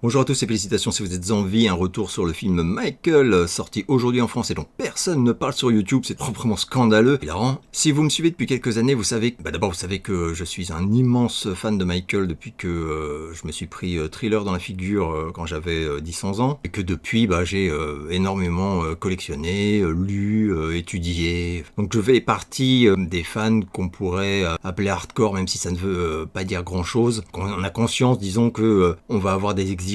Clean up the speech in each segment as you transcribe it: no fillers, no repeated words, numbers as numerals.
Bonjour à tous et félicitations si vous êtes en vie, un retour sur le film Michael, sorti aujourd'hui en France et dont personne ne parle sur YouTube, c'est proprement scandaleux, hilarant. Si vous me suivez depuis quelques années, vous savez, d'abord vous savez que je suis un immense fan de Michael depuis que je me suis pris Thriller dans la figure quand j'avais 10-11 ans, et que depuis j'ai énormément collectionné, lu, étudié. Donc je fais partie des fans qu'on pourrait appeler hardcore, même si ça ne veut pas dire grand chose. On a conscience, disons que on va avoir des exigences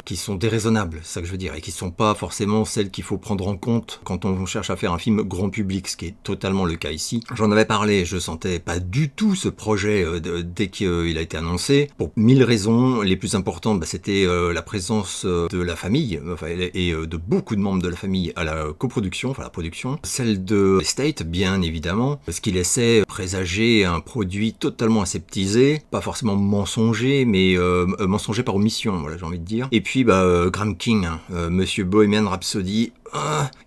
qui sont déraisonnables, c'est ça que je veux dire, et qui sont pas forcément celles qu'il faut prendre en compte quand on cherche à faire un film grand public, ce qui est totalement le cas ici. J'en avais parlé, je sentais pas du tout ce projet dès qu'il a été annoncé, pour 1000 raisons. Les plus importantes, c'était la présence de la famille, et de beaucoup de membres de la famille à la coproduction, enfin la production, celle de State, bien évidemment, ce qui laissait présager un produit totalement aseptisé, pas forcément mensonger, mais mensonger par omission, voilà, j'ai envie de dire. Et puis Graham King, Monsieur Bohemian Rhapsody.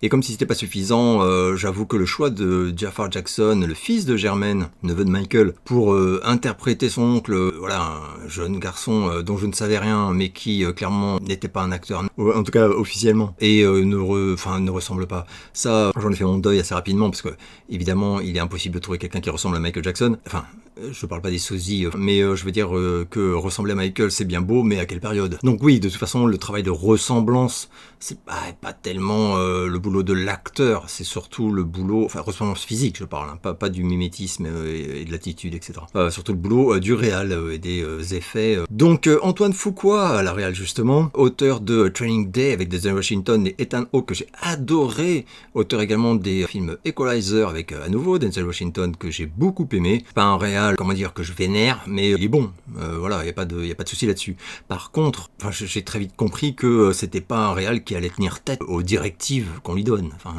Et comme si c'était pas suffisant, j'avoue que le choix de Jafar Jackson, le fils de Jermaine, neveu de Michael, pour interpréter son oncle, voilà, un jeune garçon dont je ne savais rien, mais qui clairement n'était pas un acteur, en tout cas officiellement, et ne ressemble pas. Ça, j'en ai fait mon deuil assez rapidement, parce que évidemment, il est impossible de trouver quelqu'un qui ressemble à Michael Jackson. Enfin, je parle pas des sosies, mais je veux dire que ressembler à Michael, c'est bien beau, mais à quelle période? Donc oui, de toute façon, le travail de ressemblance, c'est pas tellement le boulot de l'acteur, c'est surtout le boulot, enfin ressemblance physique je parle, hein, pas du mimétisme et de l'attitude, etc. Surtout le boulot du réal et des effets. Donc Antoine Fuqua, à la réal justement, auteur de Training Day avec Denzel Washington et Ethan Hawke que j'ai adoré, auteur également des films Equalizer avec à nouveau Denzel Washington que j'ai beaucoup aimé, pas un réal, comment dire, que je vénère, mais il est bon, voilà, y a pas de souci là-dessus. Par contre, j'ai très vite compris que c'était pas un réal qui allait tenir tête aux directives qu'on lui donne. Enfin,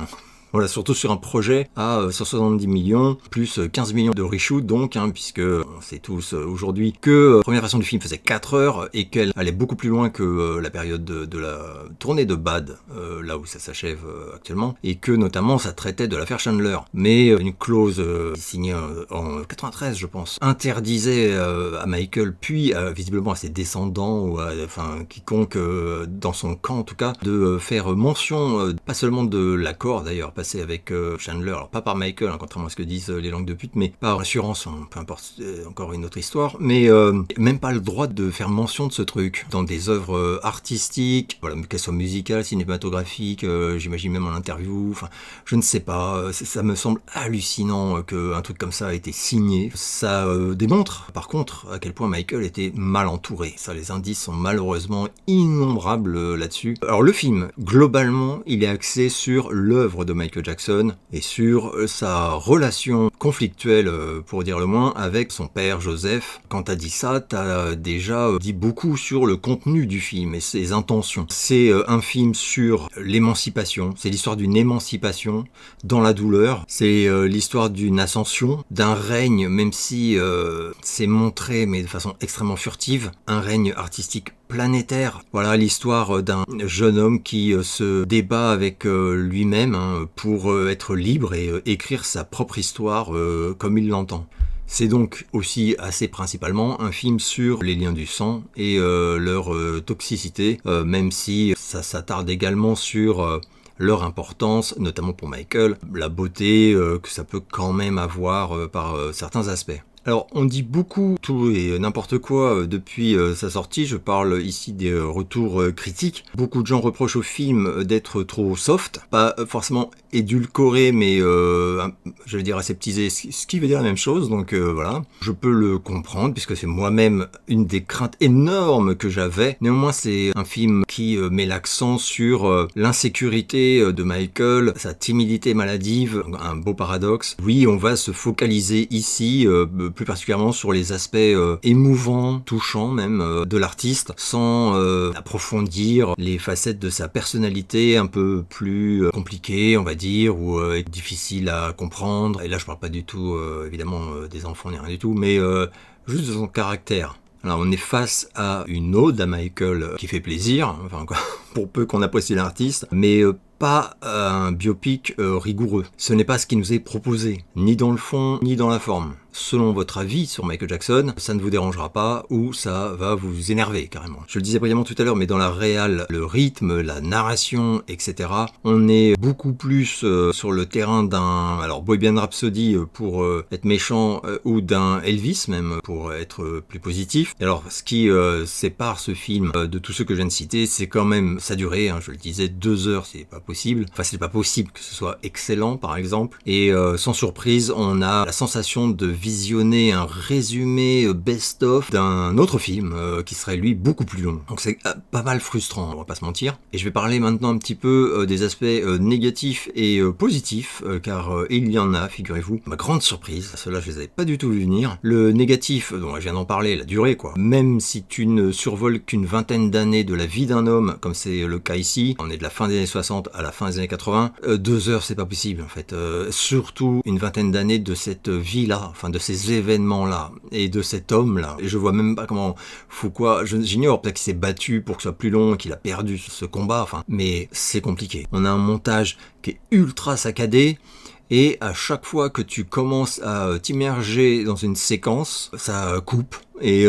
voilà, surtout sur un projet à 170 millions, plus 15 millions de reshoot donc, puisque on sait tous aujourd'hui que la première version du film faisait 4 heures et qu'elle allait beaucoup plus loin que la période de la tournée de Bad, là où ça s'achève actuellement, et que notamment ça traitait de l'affaire Chandler. Mais une clause signée en 93, je pense, interdisait à Michael, puis visiblement à ses descendants, ou à quiconque dans son camp en tout cas, de faire mention, pas seulement de l'accord d'ailleurs, passé avec Chandler, alors pas par Michael, contrairement à ce que disent les langues de pute, mais par assurance, peu importe, encore une autre histoire, mais même pas le droit de faire mention de ce truc dans des œuvres artistiques, voilà, qu'elles soient musicales, cinématographiques, j'imagine même en interview, enfin, je ne sais pas, ça me semble hallucinant qu'un truc comme ça a été signé. Ça démontre, par contre, à quel point Michael était mal entouré. Ça, les indices sont malheureusement innombrables là-dessus. Alors le film, globalement, il est axé sur l'œuvre de Michael Jackson et sur sa relation conflictuelle, pour dire le moins, avec son père Joseph. Quand t'as dit ça, t'as déjà dit beaucoup sur le contenu du film et ses intentions. C'est un film sur l'émancipation, c'est l'histoire d'une émancipation dans la douleur, c'est l'histoire d'une ascension, d'un règne, même si c'est montré mais de façon extrêmement furtive, un règne artistique planétaire. Voilà l'histoire d'un jeune homme qui se débat avec lui-même pour être libre et écrire sa propre histoire comme il l'entend. C'est donc aussi assez principalement un film sur les liens du sang et leur toxicité, même si ça s'attarde également sur leur importance, notamment pour Michael, la beauté que ça peut quand même avoir par certains aspects. Alors, on dit beaucoup tout et n'importe quoi depuis sa sortie, je parle ici des retours critiques. Beaucoup de gens reprochent au film d'être trop soft, pas forcément édulcoré, mais je vais dire aseptisé, ce qui veut dire la même chose, donc voilà. Je peux le comprendre, puisque c'est moi-même une des craintes énormes que j'avais. Néanmoins, c'est un film qui met l'accent sur l'insécurité de Michael, sa timidité maladive, un beau paradoxe. Oui, on va se focaliser ici, plus particulièrement sur les aspects émouvants, touchants même, de l'artiste, sans approfondir les facettes de sa personnalité un peu plus compliquées, on va dire, ou difficiles à comprendre. Et là, je parle pas du tout, évidemment, des enfants ni rien du tout, mais juste de son caractère. Alors on est face à une ode à Michael qui fait plaisir, enfin, pour peu qu'on apprécie l'artiste, mais pas un biopic rigoureux. Ce n'est pas ce qui nous est proposé, ni dans le fond, ni dans la forme. selon votre avis sur Michael Jackson, ça ne vous dérangera pas ou ça va vous énerver carrément. Je le disais brillamment tout à l'heure, mais dans la réal, le rythme, la narration, etc., on est beaucoup plus sur le terrain d'un Bohemian Rhapsody pour être méchant ou d'un Elvis même pour être plus positif. Et alors ce qui sépare ce film de tous ceux que je viens de citer, c'est quand même sa durée, je le disais, 2 heures, c'est pas possible. Enfin, c'est pas possible que ce soit excellent par exemple. Et sans surprise, on a la sensation de visionner un résumé best-of d'un autre film qui serait lui beaucoup plus long. Donc c'est pas mal frustrant, on va pas se mentir. Et je vais parler maintenant un petit peu des aspects négatifs et positifs, car il y en a, figurez-vous. Ma grande surprise, ceux-là je les avais pas du tout vu venir. Le négatif, dont je viens d'en parler, la durée quoi. Même si tu ne survoles qu'une vingtaine d'années de la vie d'un homme, comme c'est le cas ici, on est de la fin des années 60 à la fin des années 80, 2 heures c'est pas possible en fait. Surtout une vingtaine d'années de cette vie-là, enfin de ces événements-là, et de cet homme-là. Et je vois même pas comment, Fuqua, j'ignore, peut-être qu'il s'est battu pour que ce soit plus long, qu'il a perdu ce combat, enfin, mais c'est compliqué. On a un montage qui est ultra saccadé, et à chaque fois que tu commences à t'immerger dans une séquence, ça coupe. Et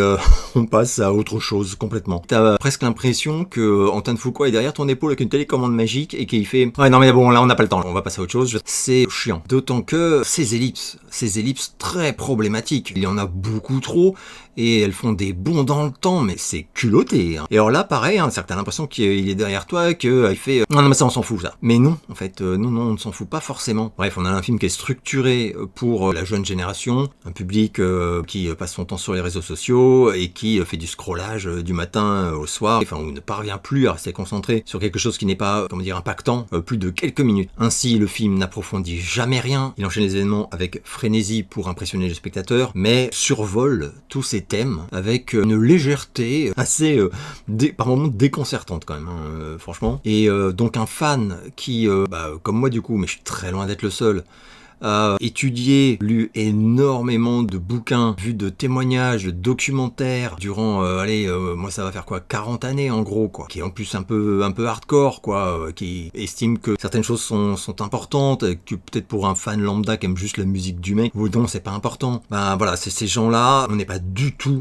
on passe à autre chose complètement. T'as presque l'impression que Antoine Fuqua est derrière ton épaule avec une télécommande magique et qu'il fait « Ouais non mais bon là on n'a pas le temps, on va passer à autre chose ». C'est chiant. D'autant que ces ellipses très problématiques, il y en a beaucoup trop et elles font des bonds dans le temps, mais c'est culotté. Et alors là pareil, c'est que t'as l'impression qu'il est derrière toi, qu'il fait « Non mais ça on s'en fout ça ». Mais non, en fait, non on ne s'en fout pas forcément. Bref, on a un film qui est structuré pour la jeune génération, un public qui passe son temps sur les réseaux sociaux, et qui fait du scrollage du matin au soir, enfin ou ne parvient plus à rester concentré sur quelque chose qui n'est pas, impactant, plus de quelques minutes. Ainsi, le film n'approfondit jamais rien, il enchaîne les événements avec frénésie pour impressionner le spectateur, mais survole tous ces thèmes avec une légèreté assez, par moments déconcertante quand même, franchement. Et donc un fan qui, comme moi du coup, mais je suis très loin d'être le seul, a étudié, lu énormément de bouquins, vu de témoignages, de documentaires durant, moi ça va faire quoi, 40 années en gros, quoi, qui est en plus un peu hardcore, quoi, qui estime que certaines choses sont importantes, que peut-être pour un fan lambda qui aime juste la musique du mec, ou non, c'est pas important. Ben voilà, c'est ces gens-là, on n'est pas du tout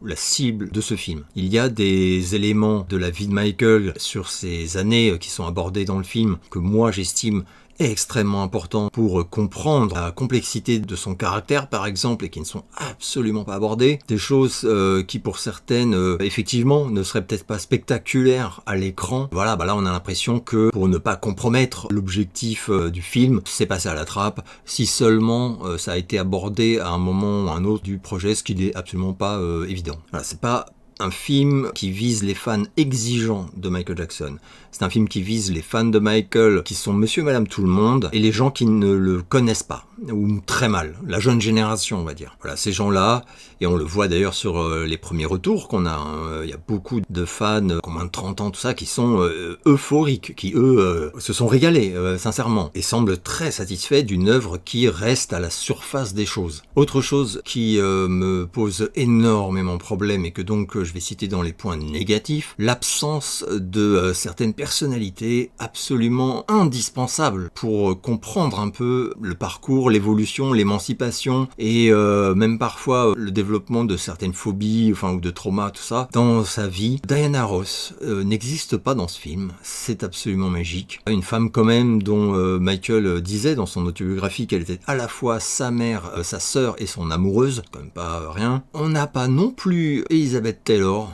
la cible de ce film. Il y a des éléments de la vie de Michael sur ces années qui sont abordés dans le film, que moi j'estime extrêmement important pour comprendre la complexité de son caractère par exemple et qui ne sont absolument pas abordées, des choses qui pour certaines effectivement ne seraient peut-être pas spectaculaires à l'écran. Voilà, là on a l'impression que pour ne pas compromettre l'objectif du film, c'est passé à la trappe, si seulement ça a été abordé à un moment ou à un autre du projet, ce qui n'est absolument pas évident. Voilà, c'est pas un film qui vise les fans exigeants de Michael Jackson. C'est un film qui vise les fans de Michael, qui sont monsieur et madame tout le monde, et les gens qui ne le connaissent pas, ou très mal, la jeune génération on va dire. Voilà, ces gens-là, et on le voit d'ailleurs sur les premiers retours qu'on a, il y a beaucoup de fans, qui ont moins de 30 ans, tout ça, qui sont euphoriques, qui eux se sont régalés, sincèrement, et semblent très satisfaits d'une œuvre qui reste à la surface des choses. Autre chose qui me pose énormément de problèmes, et que donc je vais citer dans les points négatifs, l'absence de certaines personnalités absolument indispensables pour comprendre un peu le parcours, l'évolution, l'émancipation et même parfois le développement de certaines phobies, ou de traumas, tout ça, dans sa vie. Diana Ross n'existe pas dans ce film, c'est absolument magique. Une femme quand même dont Michael disait dans son autobiographie qu'elle était à la fois sa mère, sa sœur et son amoureuse, quand même pas rien. On n'a pas non plus Elizabeth Taylor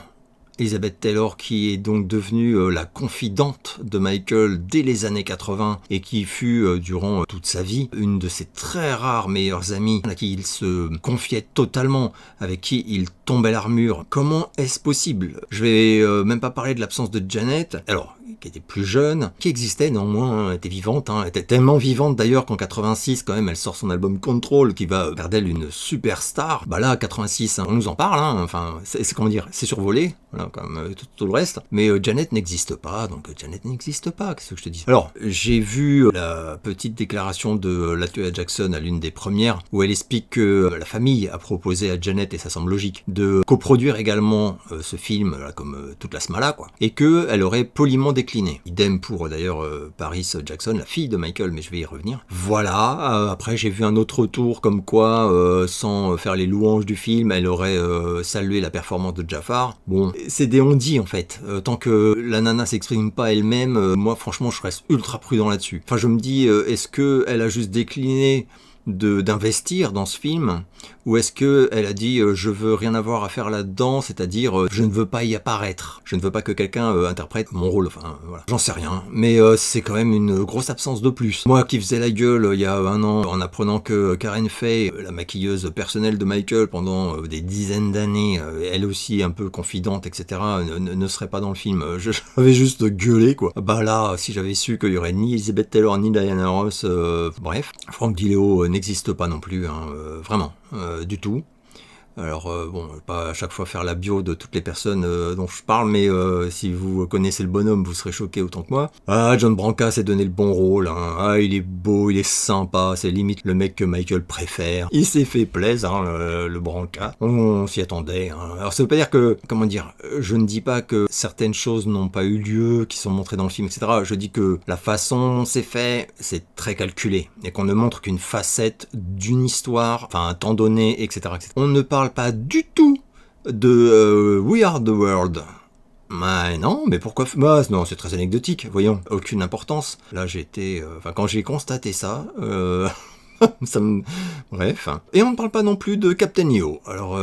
qui est donc devenue la confidente de Michael dès les années 80 et qui fut durant toute sa vie une de ses très rares meilleures amies à qui il se confiait totalement, avec qui il tombait l'armure. Comment est-ce possible? Je vais même pas parler de l'absence de Janet, qui était plus jeune, qui existait néanmoins, était vivante, était tellement vivante d'ailleurs qu'en 86 quand même elle sort son album Control qui va faire d'elle une superstar. Là 86, on nous en parle, c'est survolé, voilà, comme tout le reste, mais Janet n'existe pas, qu'est-ce que je te dis? Alors j'ai vu la petite déclaration de Latoya Jackson à l'une des premières où elle explique que la famille a proposé à Janet, et ça semble logique, de coproduire également ce film, comme toute la smala, quoi, et qu'elle aurait poliment décliné décliné. Idem pour d'ailleurs Paris Jackson, la fille de Michael, mais je vais y revenir. Voilà, après j'ai vu un autre retour comme quoi, sans faire les louanges du film, elle aurait salué la performance de Jafar. Bon, c'est des on-dit en fait. Tant que la nana s'exprime pas elle-même, moi franchement je reste ultra prudent là-dessus. Enfin je me dis, est-ce qu'elle a juste décliné d'investir dans ce film, ou est-ce que elle a dit je veux rien avoir à faire là-dedans, c'est-à-dire je ne veux pas y apparaître, je ne veux pas que quelqu'un interprète mon rôle, enfin voilà, j'en sais rien, mais c'est quand même une grosse absence de plus. Moi qui faisais la gueule il y a un an en apprenant que Karen Fay, la maquilleuse personnelle de Michael pendant des dizaines d'années, elle aussi un peu confidente, etc., ne serait pas dans le film, j'avais juste gueulé quoi. Bah là, si j'avais su qu'il y aurait ni Elizabeth Taylor ni Diana Ross, bref, Frank Dileo n'existe pas non plus, hein, vraiment, du tout. Alors bon, pas à chaque fois faire la bio de toutes les personnes dont je parle, mais si vous connaissez le bonhomme, vous serez choqué autant que moi. Ah, John Branca s'est donné le bon rôle, hein. Ah, il est beau, il est sympa, c'est limite le mec que Michael préfère. Il s'est fait plaisir, hein, le Branca. On s'y attendait, hein. Alors ça veut pas dire que, comment dire, je ne dis pas que certaines choses n'ont pas eu lieu, qui sont montrées dans le film, etc. Je dis que la façon dont c'est fait, c'est très calculé, et qu'on ne montre qu'une facette d'une histoire, enfin un temps donné, etc., etc. On ne parle pas du tout de We Are the World. Mais non, mais pourquoi bah, non, c'est très anecdotique, voyons, aucune importance. Là, j'étais... Enfin, quand j'ai constaté ça... ça me... Bref. Et on ne parle pas non plus de Captain EO. Alors,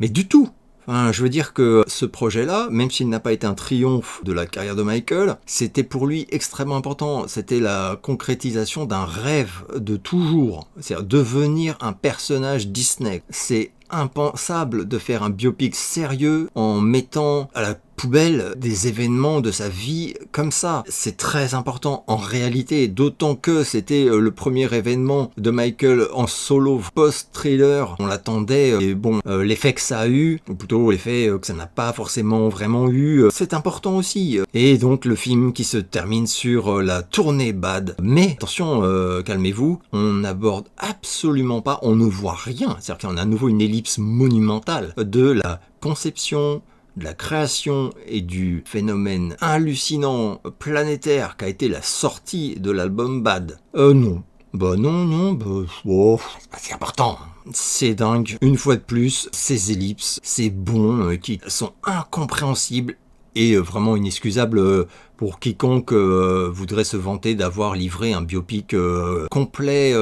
mais du tout. Enfin, je veux dire que ce projet-là, même s'il n'a pas été un triomphe de la carrière de Michael, c'était pour lui extrêmement important. C'était la concrétisation d'un rêve de toujours. C'est-à-dire devenir un personnage Disney. C'est impensable de faire un biopic sérieux en mettant à la poubelle des événements de sa vie comme ça. C'est très important en réalité, d'autant que c'était le premier événement de Michael en solo post-thriller. On l'attendait, et bon, l'effet que ça a eu, ou plutôt l'effet que ça n'a pas forcément vraiment eu, c'est important aussi. Et donc le film qui se termine sur la tournée Bad. Mais attention, calmez-vous, on n'aborde absolument pas, on ne voit rien. C'est-à-dire qu'on a à nouveau une ellipse monumentale de la conception, de la création et du phénomène hallucinant planétaire qu'a été la sortie de l'album Bad. Non. Bah non, oh, c'est pas si important. C'est dingue. Une fois de plus, ces ellipses, ces bonds qui sont incompréhensibles et vraiment inexcusable pour quiconque voudrait se vanter d'avoir livré un biopic complet,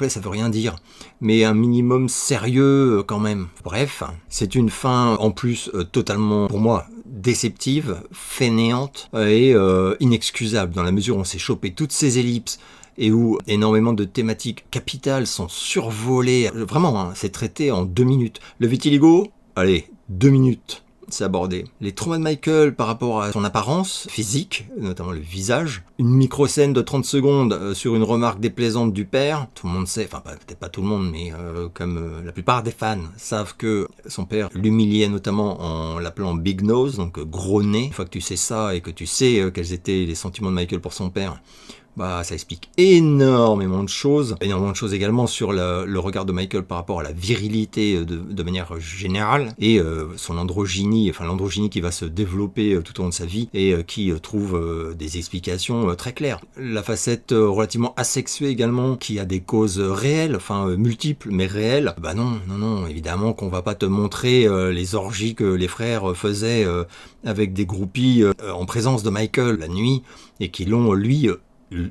ça veut rien dire, mais un minimum sérieux quand même. Bref, c'est une fin en plus totalement, pour moi, déceptive, fainéante et inexcusable, dans la mesure où on s'est chopé toutes ces ellipses et où énormément de thématiques capitales sont survolées. Vraiment, hein, c'est traité en 2 minutes. Le vitiligo, allez, 2 minutes. C'est abordé. Les traumas de Michael par rapport à son apparence physique, notamment le visage. Une micro-scène de 30 secondes sur une remarque déplaisante du père. Tout le monde sait, enfin peut-être pas tout le monde, mais comme la plupart des fans savent que son père l'humiliait notamment en l'appelant Big Nose, donc gros nez. Une fois que tu sais ça et que tu sais quels étaient les sentiments de Michael pour son père, bah, ça explique énormément de choses également sur le regard de Michael par rapport à la virilité de manière générale et son androgynie, enfin l'androgynie qui va se développer tout au long de sa vie et qui trouve des explications très claires. La facette relativement asexuée également, qui a des causes réelles, enfin multiples mais réelles. Bah non, évidemment qu'on va pas te montrer les orgies que les frères faisaient avec des groupies en présence de Michael la nuit et qui l'ont lui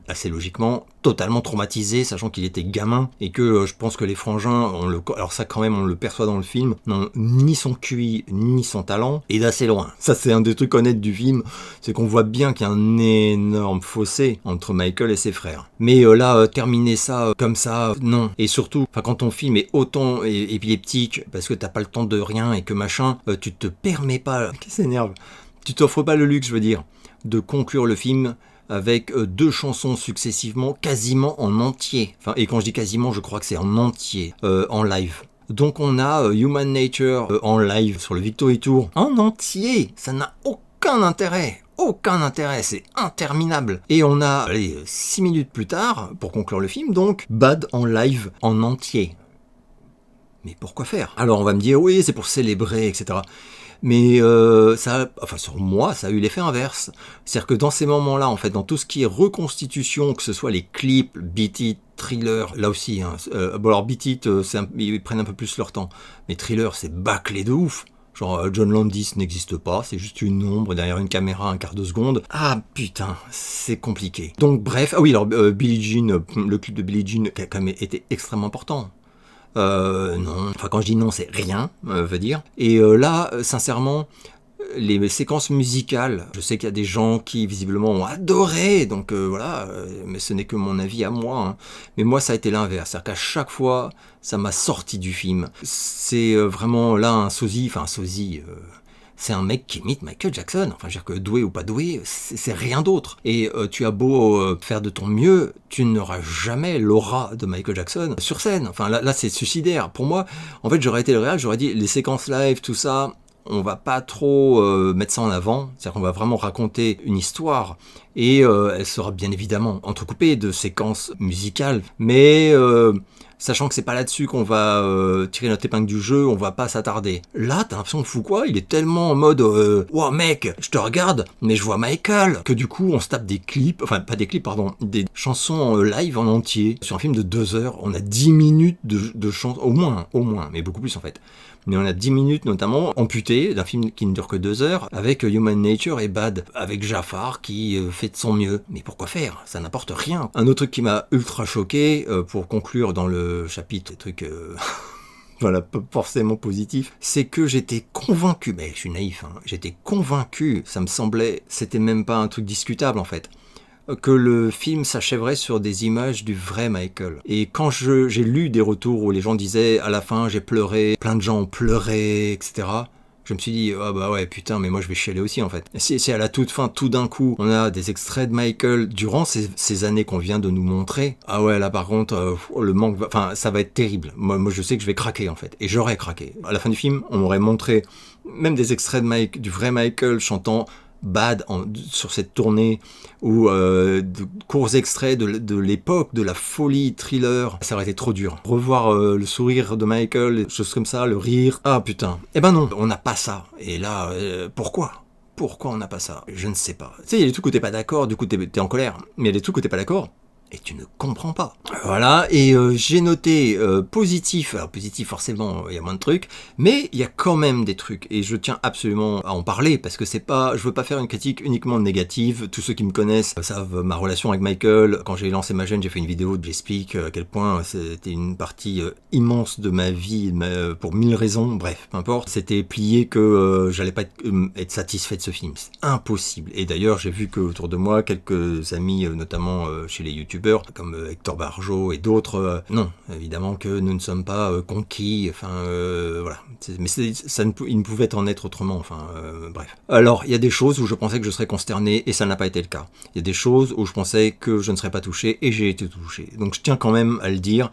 assez logiquement totalement traumatisé, sachant qu'il était gamin et que je pense que les frangins, alors ça quand même on le perçoit dans le film, n'ont ni son QI ni son talent et d'assez loin. Ça c'est un des trucs honnêtes du film, c'est qu'on voit bien qu'il y a un énorme fossé entre Michael et ses frères. Mais là, terminer ça comme ça, non. Et surtout, quand ton film est autant épileptique parce que t'as pas le temps de rien et que machin, tu te permets pas, qui s'énerve, tu t'offres pas le luxe, je veux dire, de conclure le film avec 2 chansons successivement, quasiment en entier. Enfin, et quand je dis quasiment, je crois que c'est en entier, en live. Donc on a Human Nature en live sur le Victory Tour, en entier. Ça n'a aucun intérêt, c'est interminable. Et on a, 6 minutes plus tard, pour conclure le film, donc, Bad en live, en entier. Mais pourquoi faire? Alors on va me dire, oui, c'est pour célébrer, etc. Mais sur moi, ça a eu l'effet inverse. C'est-à-dire que dans ces moments-là, en fait, dans tout ce qui est reconstitution, que ce soit les clips, Beat It, Thriller, là aussi, hein, alors Beat It, ils prennent un peu plus leur temps, mais Thriller, c'est bâclé de ouf. Genre John Landis n'existe pas, c'est juste une ombre derrière une caméra un quart de seconde. Ah putain, c'est compliqué. Donc bref, ah oui, alors Billie Jean, le clip de Billie Jean qui a quand même été extrêmement important. Non, enfin quand je dis non, c'est rien, veut dire. Et là, sincèrement, les séquences musicales, je sais qu'il y a des gens qui visiblement ont adoré, donc voilà, mais ce n'est que mon avis à moi, hein. Mais moi ça a été l'inverse, c'est-à-dire qu'à chaque fois, ça m'a sorti du film. C'est vraiment là un sosie, c'est un mec qui imite Michael Jackson, enfin je veux dire que doué ou pas doué, c'est rien d'autre. Et tu as beau faire de ton mieux, tu n'auras jamais l'aura de Michael Jackson sur scène. Enfin là c'est suicidaire. Pour moi, en fait j'aurais été le réel, j'aurais dit les séquences live, tout ça, on va pas trop mettre ça en avant, c'est-à-dire qu'on va vraiment raconter une histoire et elle sera bien évidemment entrecoupée de séquences musicales, mais sachant que c'est pas là-dessus qu'on va tirer notre épingle du jeu, on va pas s'attarder. Là, t'as l'impression de fou quoi, il est tellement en mode wow mec, je te regarde, mais je vois Michael, que du coup on se tape des clips, enfin pas des clips pardon, des chansons live en entier. Sur un film de 2 heures, on a 10 minutes de chansons, au moins, mais beaucoup plus en fait. Mais on a 10 minutes notamment amputées d'un film qui ne dure que 2 heures avec Human Nature et Bad, avec Jafar qui fait de son mieux. Mais pourquoi faire? Ça n'apporte rien. Un autre truc qui m'a ultra choqué, pour conclure dans le chapitre, des trucs voilà, pas forcément positif, c'est que j'étais convaincu, mais je suis naïf, hein, j'étais convaincu, ça me semblait, c'était même pas un truc discutable en fait, que le film s'achèverait sur des images du vrai Michael. Et quand j'ai lu des retours où les gens disaient à la fin j'ai pleuré, plein de gens ont pleuré, etc., je me suis dit, ah bah ouais, putain, mais moi je vais chialer aussi en fait. Si à la toute fin, tout d'un coup, on a des extraits de Michael durant ces années qu'on vient de nous montrer, ah ouais, là par contre, le manque, enfin, ça va être terrible. Moi je sais que je vais craquer en fait. Et j'aurais craqué. À la fin du film, on m'aurait montré même des extraits du vrai Michael chantant Bad sur cette tournée ou de courts extraits de l'époque, de la folie Thriller, ça aurait été trop dur. Revoir le sourire de Michael, des choses comme ça, le rire, ah putain. Eh ben non, on n'a pas ça. Et là, pourquoi on n'a pas ça? Je ne sais pas. Tu sais, il y a des trucs où t'es pas d'accord, du coup t'es en colère, mais il y a des trucs où t'es pas d'accord et tu ne comprends pas. Voilà, et j'ai noté positif, alors positif forcément, il y a moins de trucs, mais il y a quand même des trucs, et je tiens absolument à en parler, parce que c'est pas, je veux pas faire une critique uniquement négative. Tous ceux qui me connaissent savent ma relation avec Michael. Quand j'ai lancé ma chaîne, j'ai fait une vidéo où j'explique à quel point c'était une partie immense de ma vie, pour 1000 raisons, bref, peu importe. C'était plié que j'allais pas être satisfait de ce film, c'est impossible. Et d'ailleurs, j'ai vu que autour de moi, quelques amis, notamment chez les youtubeurs, comme Hector Barjot et d'autres, non, évidemment que nous ne sommes pas conquis, enfin voilà, mais il ne pouvait en être autrement, enfin bref. Alors, il y a des choses où je pensais que je serais consterné et ça n'a pas été le cas. Il y a des choses où je pensais que je ne serais pas touché et j'ai été touché. Donc je tiens quand même à le dire.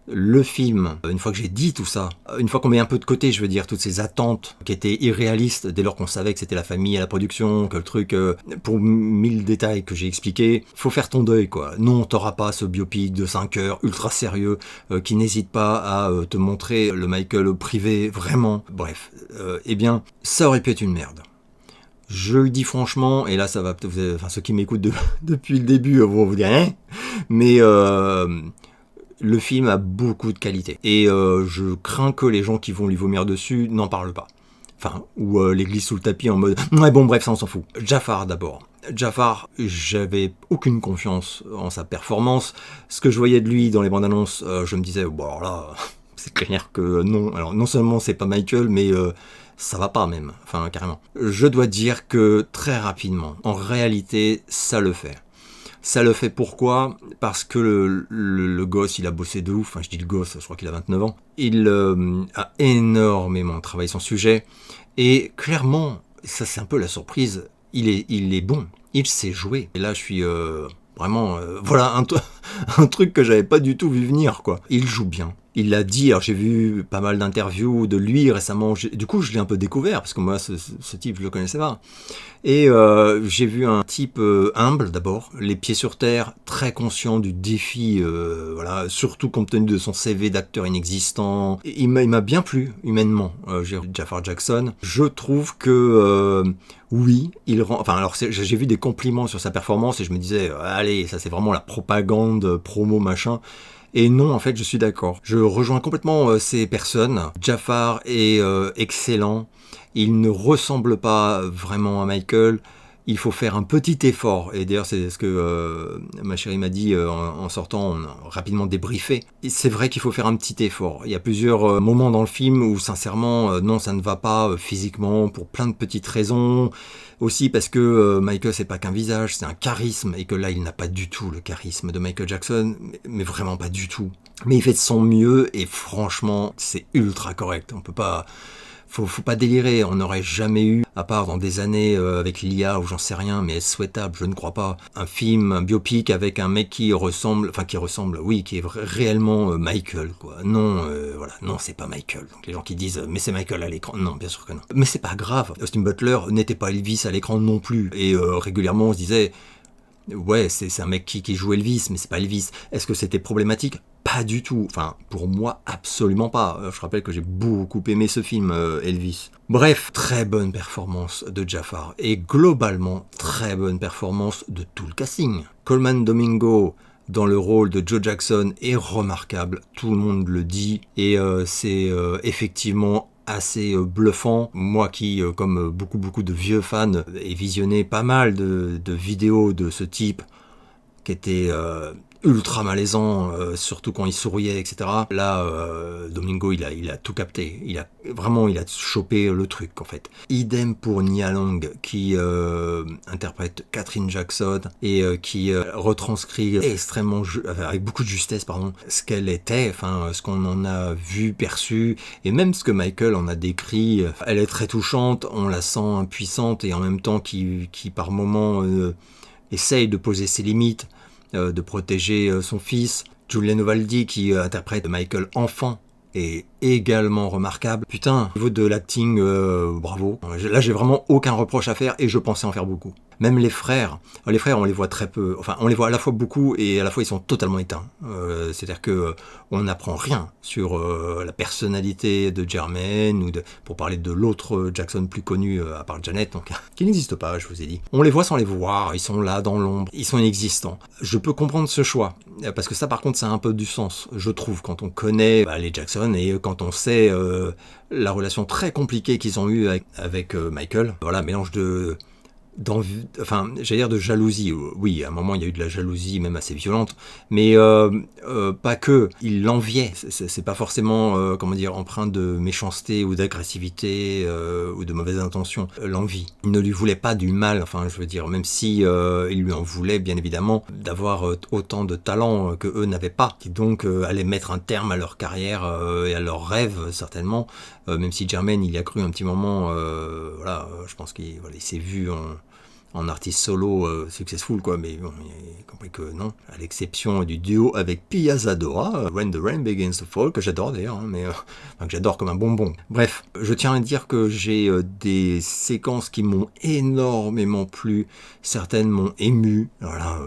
Le film, une fois que j'ai dit tout ça, une fois qu'on met un peu de côté, je veux dire, toutes ces attentes qui étaient irréalistes dès lors qu'on savait que c'était la famille à la production, que le truc, pour 1000 détails que j'ai expliqués, faut faire ton deuil, quoi. Non, t'auras pas ce biopic de 5 heures, ultra sérieux, qui n'hésite pas à te montrer le Michael privé, vraiment. Bref, eh bien, ça aurait pu être une merde. Je le dis franchement, et là ça va, enfin ceux qui m'écoutent depuis le début vont vous dire, hein, mais le film a beaucoup de qualité. Et je crains que les gens qui vont lui vomir dessus n'en parlent pas. Enfin, ou les glissent sous le tapis en mode... Ouais bon bref, ça on s'en fout. Jafar d'abord. Jafar, j'avais aucune confiance en sa performance. Ce que je voyais de lui dans les bandes annonces, je me disais, bon alors là, c'est clair que non. Alors non seulement c'est pas Michael, mais... ça va pas même, enfin carrément. Je dois dire que très rapidement, en réalité, ça le fait. Ça le fait pourquoi? Parce que le gosse, il a bossé de ouf, enfin je dis le gosse, je crois qu'il a 29 ans, il a énormément travaillé son sujet, et clairement, ça c'est un peu la surprise, il est bon, il sait jouer. Et là je suis vraiment, voilà un truc que j'avais pas du tout vu venir, quoi. Il joue bien. Il l'a dit, alors j'ai vu pas mal d'interviews de lui récemment, du coup je l'ai un peu découvert, parce que moi ce type je le connaissais pas. Et j'ai vu un type humble d'abord, les pieds sur terre, très conscient du défi, voilà, surtout compte tenu de son CV d'acteur inexistant. Et il m'a bien plu humainement, Jafar Jackson. Je trouve que oui, il rend. Enfin, alors j'ai vu des compliments sur sa performance et je me disais, allez, ça c'est vraiment la propagande, promo machin. Et non, en fait, je suis d'accord. Je rejoins complètement ces personnes. Jafar est excellent. Il ne ressemble pas vraiment à Michael. Il faut faire un petit effort. Et d'ailleurs, c'est ce que ma chérie m'a dit en sortant, on a rapidement débriefé. Et c'est vrai qu'il faut faire un petit effort. Il y a plusieurs moments dans le film où, sincèrement, non, ça ne va pas physiquement pour plein de petites raisons. Aussi parce que Michael, c'est pas qu'un visage, c'est un charisme. Et que là, il n'a pas du tout le charisme de Michael Jackson. Mais vraiment pas du tout. Mais il fait de son mieux et franchement, c'est ultra correct. On peut pas... Faut pas délirer, on n'aurait jamais eu, à part dans des années avec l'IA ou j'en sais rien, mais est-ce souhaitable, je ne crois pas, un film, un biopic avec un mec qui ressemble, oui, qui est réellement Michael, quoi. Non, voilà, non, c'est pas Michael. Donc les gens qui disent, mais c'est Michael à l'écran, non, bien sûr que non. Mais c'est pas grave, Austin Butler n'était pas Elvis à l'écran non plus, et régulièrement on se disait, ouais, c'est un mec qui joue Elvis, mais c'est pas Elvis. Est-ce que c'était problématique ? Pas du tout. Enfin, pour moi, absolument pas. Je rappelle que j'ai beaucoup aimé ce film, Elvis. Bref, très bonne performance de Jafar. Et globalement, très bonne performance de tout le casting. Colman Domingo dans le rôle de Joe Jackson est remarquable. Tout le monde le dit. Et c'est effectivement assez bluffant. Moi qui, comme beaucoup de vieux fans, ai visionné pas mal de vidéos de ce type qui étaient ultra malaisant, surtout quand il souriait, etc. Là, Domingo, il a tout capté. Il a chopé le truc, en fait. Idem pour Nia Long, qui interprète Catherine Jackson et qui retranscrit extrêmement, avec beaucoup de justesse, ce qu'elle était, enfin, ce qu'on en a vu, perçu, et même ce que Michael en a décrit. Elle est très touchante, on la sent impuissante et en même temps qui par moments essaye de poser ses limites, de protéger son fils. Julian Uvaldi qui interprète Michael enfant est également remarquable. Putain, au niveau de l'acting, bravo. Là, j'ai vraiment aucun reproche à faire et je pensais en faire beaucoup. Même les frères, on les voit très peu. Enfin, on les voit à la fois beaucoup et à la fois ils sont totalement éteints. C'est-à-dire que on n'apprend rien sur la personnalité de Jermaine ou pour parler de l'autre Jackson plus connu à part Janet, donc qui n'existe pas, je vous ai dit. On les voit sans les voir, ils sont là dans l'ombre, ils sont inexistants. Je peux comprendre ce choix parce que ça, par contre, ça a un peu du sens, je trouve, quand on connaît les Jackson et quand on sait la relation très compliquée qu'ils ont eue avec Michael. Voilà, mélange de jalousie. Oui, à un moment, il y a eu de la jalousie, même assez violente, mais pas que. Il l'enviait. C'est pas forcément, empreint de méchanceté ou d'agressivité ou de mauvaise intention. L'envie. Il ne lui voulait pas du mal, même si il lui en voulait, bien évidemment, d'avoir autant de talent que eux n'avaient pas, qui donc allaient mettre un terme à leur carrière et à leurs rêves, certainement. Même si Jermaine, il y a cru un petit moment, je pense qu'il s'est vu en artiste solo successful, quoi, mais bon, il a compris que non, à l'exception du duo avec Pia Zadora, When the Rain Begins to Fall, que j'adore d'ailleurs, que j'adore comme un bonbon. Bref, je tiens à dire que j'ai des séquences qui m'ont énormément plu, certaines m'ont ému, alors là,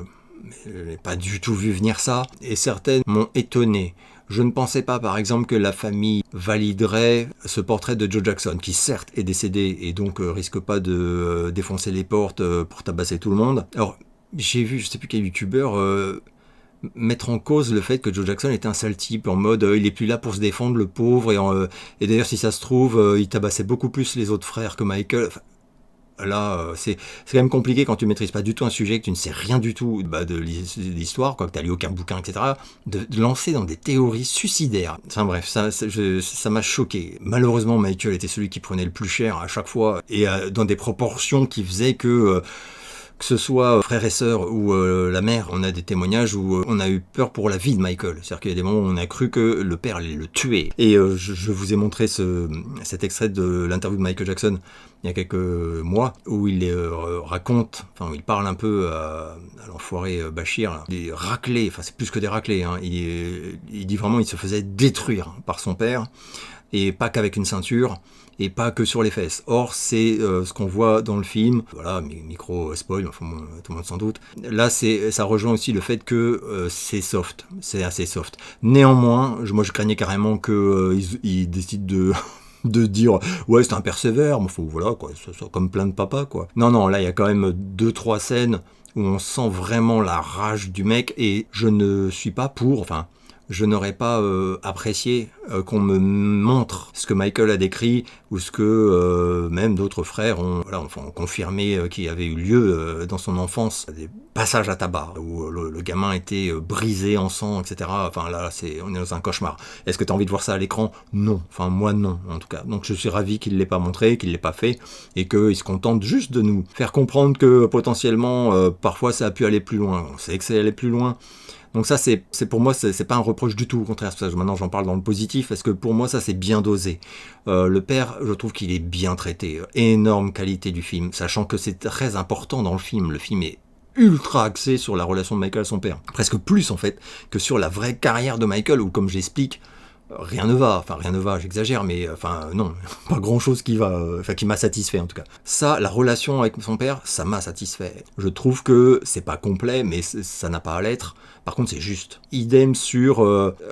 je n'ai pas du tout vu venir ça, et certaines m'ont étonné. Je ne pensais pas, par exemple, que la famille validerait ce portrait de Joe Jackson, qui certes est décédé et donc risque pas de défoncer les portes pour tabasser tout le monde. Alors, j'ai vu, je sais plus quel youtubeur mettre en cause le fait que Joe Jackson était un sale type, en mode il est plus là pour se défendre, le pauvre, et d'ailleurs, si ça se trouve, il tabassait beaucoup plus les autres frères que Michael. Enfin, là, c'est quand même compliqué quand tu maîtrises pas du tout un sujet, que tu ne sais rien du tout de l'histoire, que tu n'as lu aucun bouquin, etc., de lancer dans des théories suicidaires. Enfin bref, ça m'a choqué. Malheureusement, Michael était celui qui prenait le plus cher à chaque fois, et dans des proportions qui faisaient que Que ce soit frère et sœur ou la mère, on a des témoignages où on a eu peur pour la vie de Michael. C'est-à-dire qu'il y a des moments où on a cru que le père allait le tuer. Et je vous ai montré cet extrait de l'interview de Michael Jackson il y a quelques mois, où il raconte, enfin où il parle un peu à l'enfoiré Bachir, là, des raclés, enfin c'est plus que des raclés, hein. Il dit vraiment qu'il se faisait détruire par son père, et pas qu'avec une ceinture, et pas que sur les fesses. Or, c'est ce qu'on voit dans le film. Voilà, micro spoil, enfin, tout le monde s'en doute. Là, ça rejoint aussi le fait que c'est soft, c'est assez soft. Néanmoins, moi je craignais carrément qu'ils décident de dire ouais c'est un père sévère, mais voilà quoi, ça, comme plein de papas quoi. Non, là il y a quand même 2-3 scènes où on sent vraiment la rage du mec, et je ne suis pas pour, enfin je n'aurais pas apprécié qu'on me montre ce que Michael a décrit, ou ce que même d'autres frères ont confirmé qu'il avait eu lieu dans son enfance. Des passages à tabac, où le gamin était brisé en sang, etc. Enfin là, on est dans un cauchemar. Est-ce que tu as envie de voir ça à l'écran ? Non. Enfin moi non, en tout cas. Donc je suis ravi qu'il ne l'ait pas montré, qu'il ne l'ait pas fait, et qu'il se contente juste de nous faire comprendre que potentiellement, parfois ça a pu aller plus loin. On sait que c'est allé plus loin. Donc ça, c'est pour moi, c'est pas un reproche du tout, au contraire. Maintenant, j'en parle dans le positif, parce que pour moi, ça, c'est bien dosé. Le père, je trouve qu'il est bien traité. Énorme qualité du film, sachant que c'est très important dans le film. Le film est ultra axé sur la relation de Michael à son père. Presque plus, en fait, que sur la vraie carrière de Michael, où, comme j'explique, rien ne va, j'exagère, mais non, pas grand chose qui m'a satisfait en tout cas. Ça, la relation avec son père, ça m'a satisfait. Je trouve que c'est pas complet, mais ça n'a pas à l'être. Par contre, c'est juste. Idem sur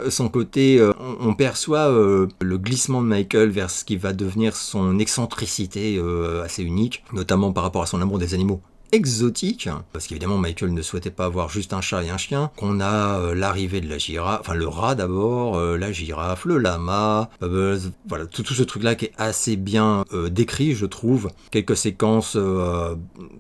son côté, on perçoit le glissement de Michael vers ce qui va devenir son excentricité assez unique, notamment par rapport à son amour des animaux exotique, parce qu'évidemment Michael ne souhaitait pas avoir juste un chat et un chien, qu'on a l'arrivée de la girafe, enfin le rat d'abord, la girafe, le lama, voilà, tout ce truc-là qui est assez bien décrit, je trouve. Quelques séquences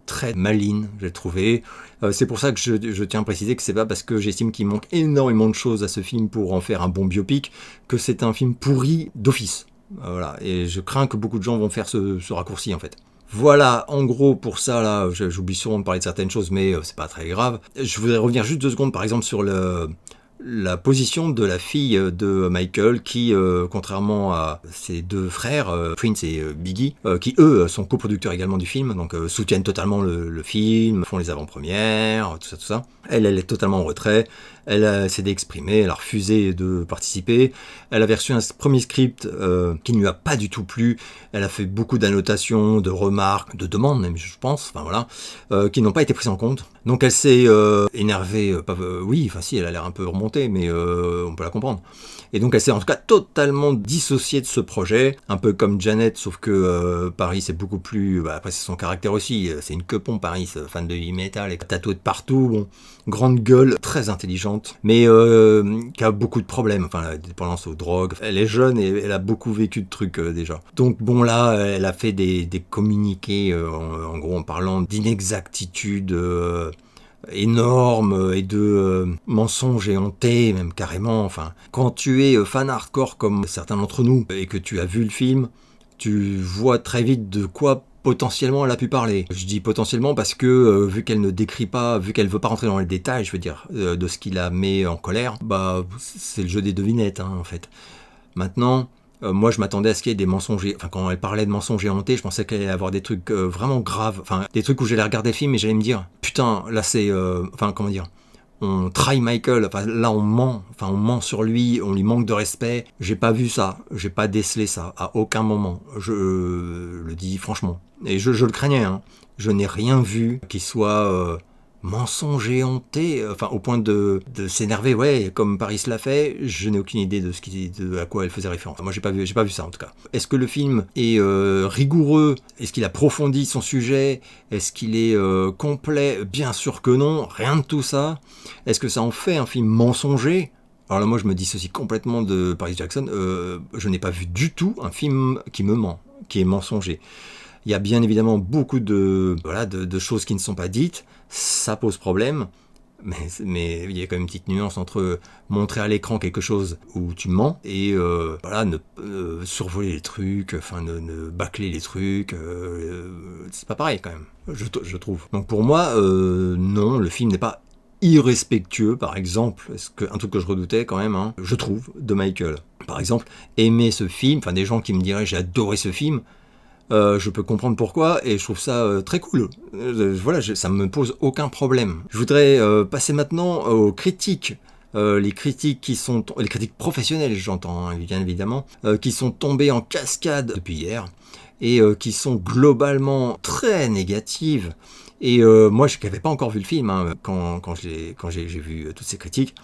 très malines, j'ai trouvé. C'est pour ça que je tiens à préciser que c'est pas parce que j'estime qu'il manque énormément de choses à ce film pour en faire un bon biopic, que c'est un film pourri d'office. Voilà, et je crains que beaucoup de gens vont faire ce raccourci en fait. Voilà, en gros, pour ça, là, j'oublie souvent de parler de certaines choses, mais c'est pas très grave. Je voudrais revenir juste 2 secondes, par exemple, sur la position de la fille de Michael, qui, contrairement à ses 2 frères, Prince et Biggie, qui, eux, sont coproducteurs également du film, donc soutiennent totalement le film, font les avant-premières, tout ça. Elle est totalement en retrait. Elle s'est exprimée, elle a refusé de participer. Elle avait reçu un premier script qui ne lui a pas du tout plu. Elle a fait beaucoup d'annotations, de remarques, de demandes même, je pense, qui n'ont pas été prises en compte. Donc elle s'est énervée, si, elle a l'air un peu remontée, mais on peut la comprendre. Et donc elle s'est en tout cas totalement dissociée de ce projet, un peu comme Janet, sauf que Paris c'est beaucoup plus... après c'est son caractère aussi, c'est une quepon Paris, fan de heavy metal, et tatouée de partout, bon, grande gueule, très intelligente, mais qui a beaucoup de problèmes, la dépendance aux drogues. Elle est jeune et elle a beaucoup vécu de trucs déjà. Donc bon là, elle a fait des communiqués, en gros en parlant d'inexactitudes énormes et de mensonges éhontés, même carrément. Quand tu es fan hardcore comme certains d'entre nous et que tu as vu le film, tu vois très vite de quoi potentiellement elle a pu parler. Je dis potentiellement parce que vu qu'elle ne décrit pas, vu qu'elle veut pas rentrer dans les détails, je veux dire, de ce qui la met en colère, c'est le jeu des devinettes en fait. Maintenant, moi je m'attendais à ce qu'il y ait des mensonges, quand elle parlait de mensonges éhontés, je pensais qu'elle allait avoir des trucs vraiment graves, des trucs où j'allais regarder le film et j'allais me dire, putain, là c'est, on trahit Michael, là on ment sur lui, on lui manque de respect. J'ai pas vu ça, j'ai pas décelé ça, à aucun moment, je le dis franchement. Et je le craignais, hein. Je n'ai rien vu qui soit... mensonge éhonté, au point de s'énerver, ouais, comme Paris l'a fait. Je n'ai aucune idée de à quoi elle faisait référence. Moi j'ai pas vu ça en tout cas. Est-ce que le film est rigoureux? Est-ce qu'il approfondit son sujet? Est-ce qu'il est complet? Bien sûr que non, rien de tout ça. Est-ce que ça en fait un film mensonger? Alors là moi je me dissocie complètement de Paris Jackson. Je n'ai pas vu du tout un film qui me ment, qui est mensonger. Il y a bien évidemment beaucoup de choses qui ne sont pas dites, ça pose problème, mais il y a quand même une petite nuance entre montrer à l'écran quelque chose où tu mens et voilà, ne survoler les trucs, enfin ne bâcler les trucs, c'est pas pareil quand même, je trouve. Donc pour moi, non, le film n'est pas irrespectueux, par exemple, un truc que je redoutais quand même, hein, je trouve, de Michael. Par exemple, aimer ce film, enfin des gens qui me diraient j'ai adoré ce film, je peux comprendre pourquoi et je trouve ça très cool. Voilà, ça me pose aucun problème. Je voudrais passer maintenant aux critiques. Les critiques les critiques professionnelles, j'entends, hein, bien évidemment, qui sont tombées en cascade depuis hier et qui sont globalement très négatives. Et moi, je n'avais pas encore vu le film hein, quand j'ai vu toutes ces critiques.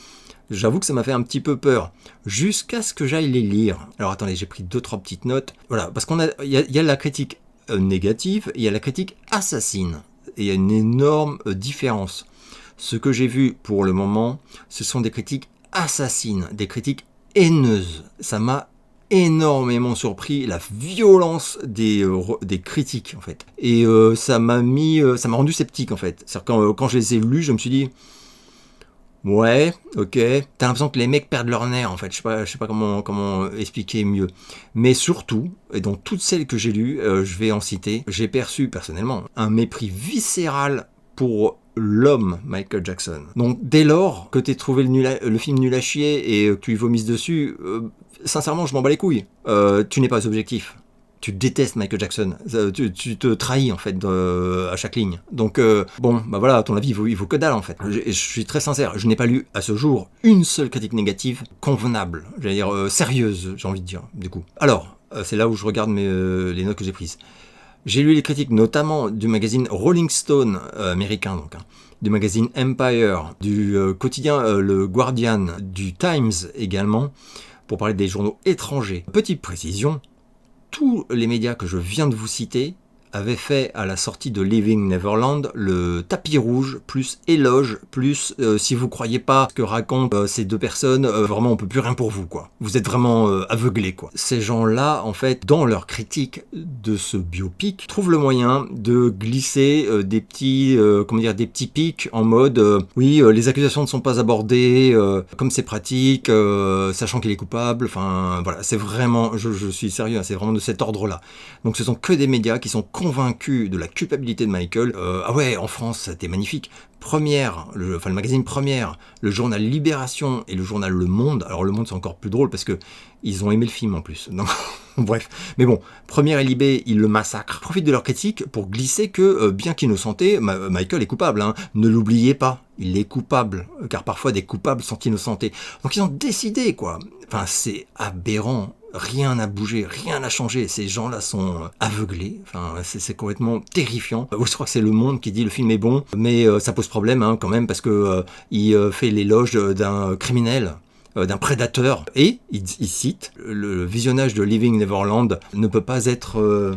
J'avoue que ça m'a fait un petit peu peur, jusqu'à ce que j'aille les lire. Alors attendez, j'ai pris 2-3 petites notes. Voilà, parce il y a la critique négative, et il y a la critique assassine. Et il y a une énorme différence. Ce que j'ai vu pour le moment, ce sont des critiques assassines, des critiques haineuses. Ça m'a énormément surpris, la violence des critiques en fait. Et ça m'a rendu sceptique en fait. C'est-à-dire quand je les ai lus, je me suis dit... Ouais, ok. T'as l'impression que les mecs perdent leur nerf en fait. Je sais pas comment expliquer mieux. Mais surtout, et dans toutes celles que j'ai lues, je vais en citer, j'ai perçu personnellement un mépris viscéral pour l'homme Michael Jackson. Donc dès lors que t'aies trouvé le film nul à chier et que tu y vomisses dessus, sincèrement je m'en bats les couilles. Tu n'es pas objectif. Tu détestes Michael Jackson, tu te trahis en fait à chaque ligne. Donc bon, bah voilà, à ton avis, il vaut que dalle en fait. Je suis très sincère, je n'ai pas lu à ce jour une seule critique négative convenable, j'allais dire sérieuse, j'ai envie de dire, du coup. Alors, c'est là où je regarde les notes que j'ai prises. J'ai lu les critiques notamment du magazine Rolling Stone américain, donc, hein, du magazine Empire, du quotidien Le Guardian, du Times également, pour parler des journaux étrangers. Petite précision, tous les médias que je viens de vous citer avaient fait à la sortie de Leaving Neverland le tapis rouge, plus éloge, plus si vous croyez pas ce que racontent ces deux personnes, vraiment on peut plus rien pour vous quoi. Vous êtes vraiment aveuglés quoi. Ces gens-là, en fait, dans leur critique de ce biopic, trouvent le moyen de glisser des petits pics en mode oui, les accusations ne sont pas abordées comme c'est pratique, sachant qu'il est coupable. Enfin voilà, c'est vraiment, je suis sérieux, hein, c'est vraiment de cet ordre-là. Donc ce sont que des médias qui sont convaincu de la culpabilité de Michael. Ah ouais, en France, c'était magnifique. Le magazine Première, le journal Libération et le journal Le Monde. Alors Le Monde, c'est encore plus drôle parce que ils ont aimé le film en plus. Donc, bref, mais bon, Première et Libé, ils le massacrent. Profitent de leur critique pour glisser que, bien qu'innocenté, Michael est coupable. Hein. Ne l'oubliez pas, il est coupable, car parfois des coupables sont innocentés. Donc ils ont décidé, quoi. Enfin, c'est aberrant. Rien n'a bougé, rien n'a changé. Ces gens-là sont aveuglés. Enfin, c'est complètement terrifiant. Je crois que c'est Le Monde qui dit le film est bon, mais ça pose problème hein, quand même parce que il fait l'éloge d'un criminel. D'un prédateur. Et il cite le visionnage de Leaving Neverland ne peut pas être...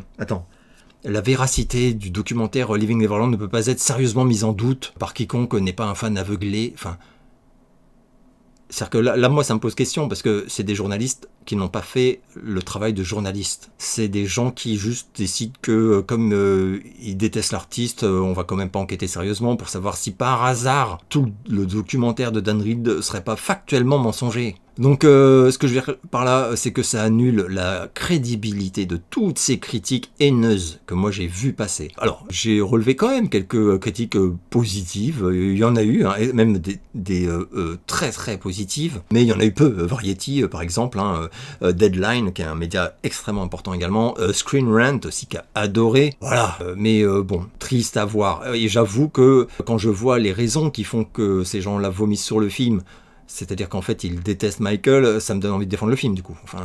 La véracité du documentaire Leaving Neverland ne peut pas être sérieusement mise en doute par quiconque n'est pas un fan aveuglé. Enfin, c'est-à-dire que là, moi, ça me pose question parce que c'est des journalistes qui n'ont pas fait le travail de journaliste. C'est des gens qui juste décident que, comme ils détestent l'artiste, on va quand même pas enquêter sérieusement pour savoir si par hasard tout le documentaire de Dan Reed serait pas factuellement mensonger. Donc, ce que je veux dire par là, c'est que ça annule la crédibilité de toutes ces critiques haineuses que moi j'ai vues passer. Alors, j'ai relevé quand même quelques critiques positives. Il y en a eu, hein, et même des très très positives, mais il y en a eu peu. Variety, par exemple, hein, Deadline, qui est un média extrêmement important également, Screen Rant aussi, qui a adoré. Voilà, mais bon, triste à voir. Et j'avoue que quand je vois les raisons qui font que ces gens-là vomissent sur le film, c'est-à-dire qu'en fait, ils détestent Michael, ça me donne envie de défendre le film, du coup. Enfin,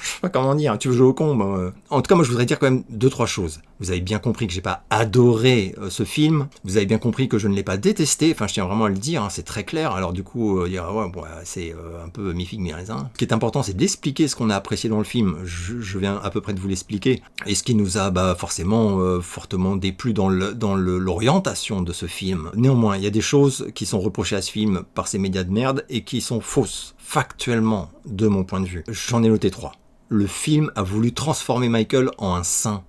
je sais pas comment dire, tu veux jouer au con, bah, En tout cas, moi, je voudrais dire quand même 2-3 choses. Vous avez bien compris que j'ai pas adoré ce film. Vous avez bien compris que je ne l'ai pas détesté. Enfin, je tiens vraiment à le dire, hein, c'est très clair. Alors, du coup, dire, ouais, bon, c'est un peu mi-figue, mi-raisin. Ce qui est important, c'est d'expliquer ce qu'on a apprécié dans le film. Je viens à peu près de vous l'expliquer. Et ce qui nous a, forcément, fortement déplu dans l'orientation de ce film. Néanmoins, il y a des choses qui sont reprochées à ce film par ces médias de merde et qui sont fausses, factuellement, de mon point de vue. J'en ai noté 3. Le film a voulu transformer Michael en un saint.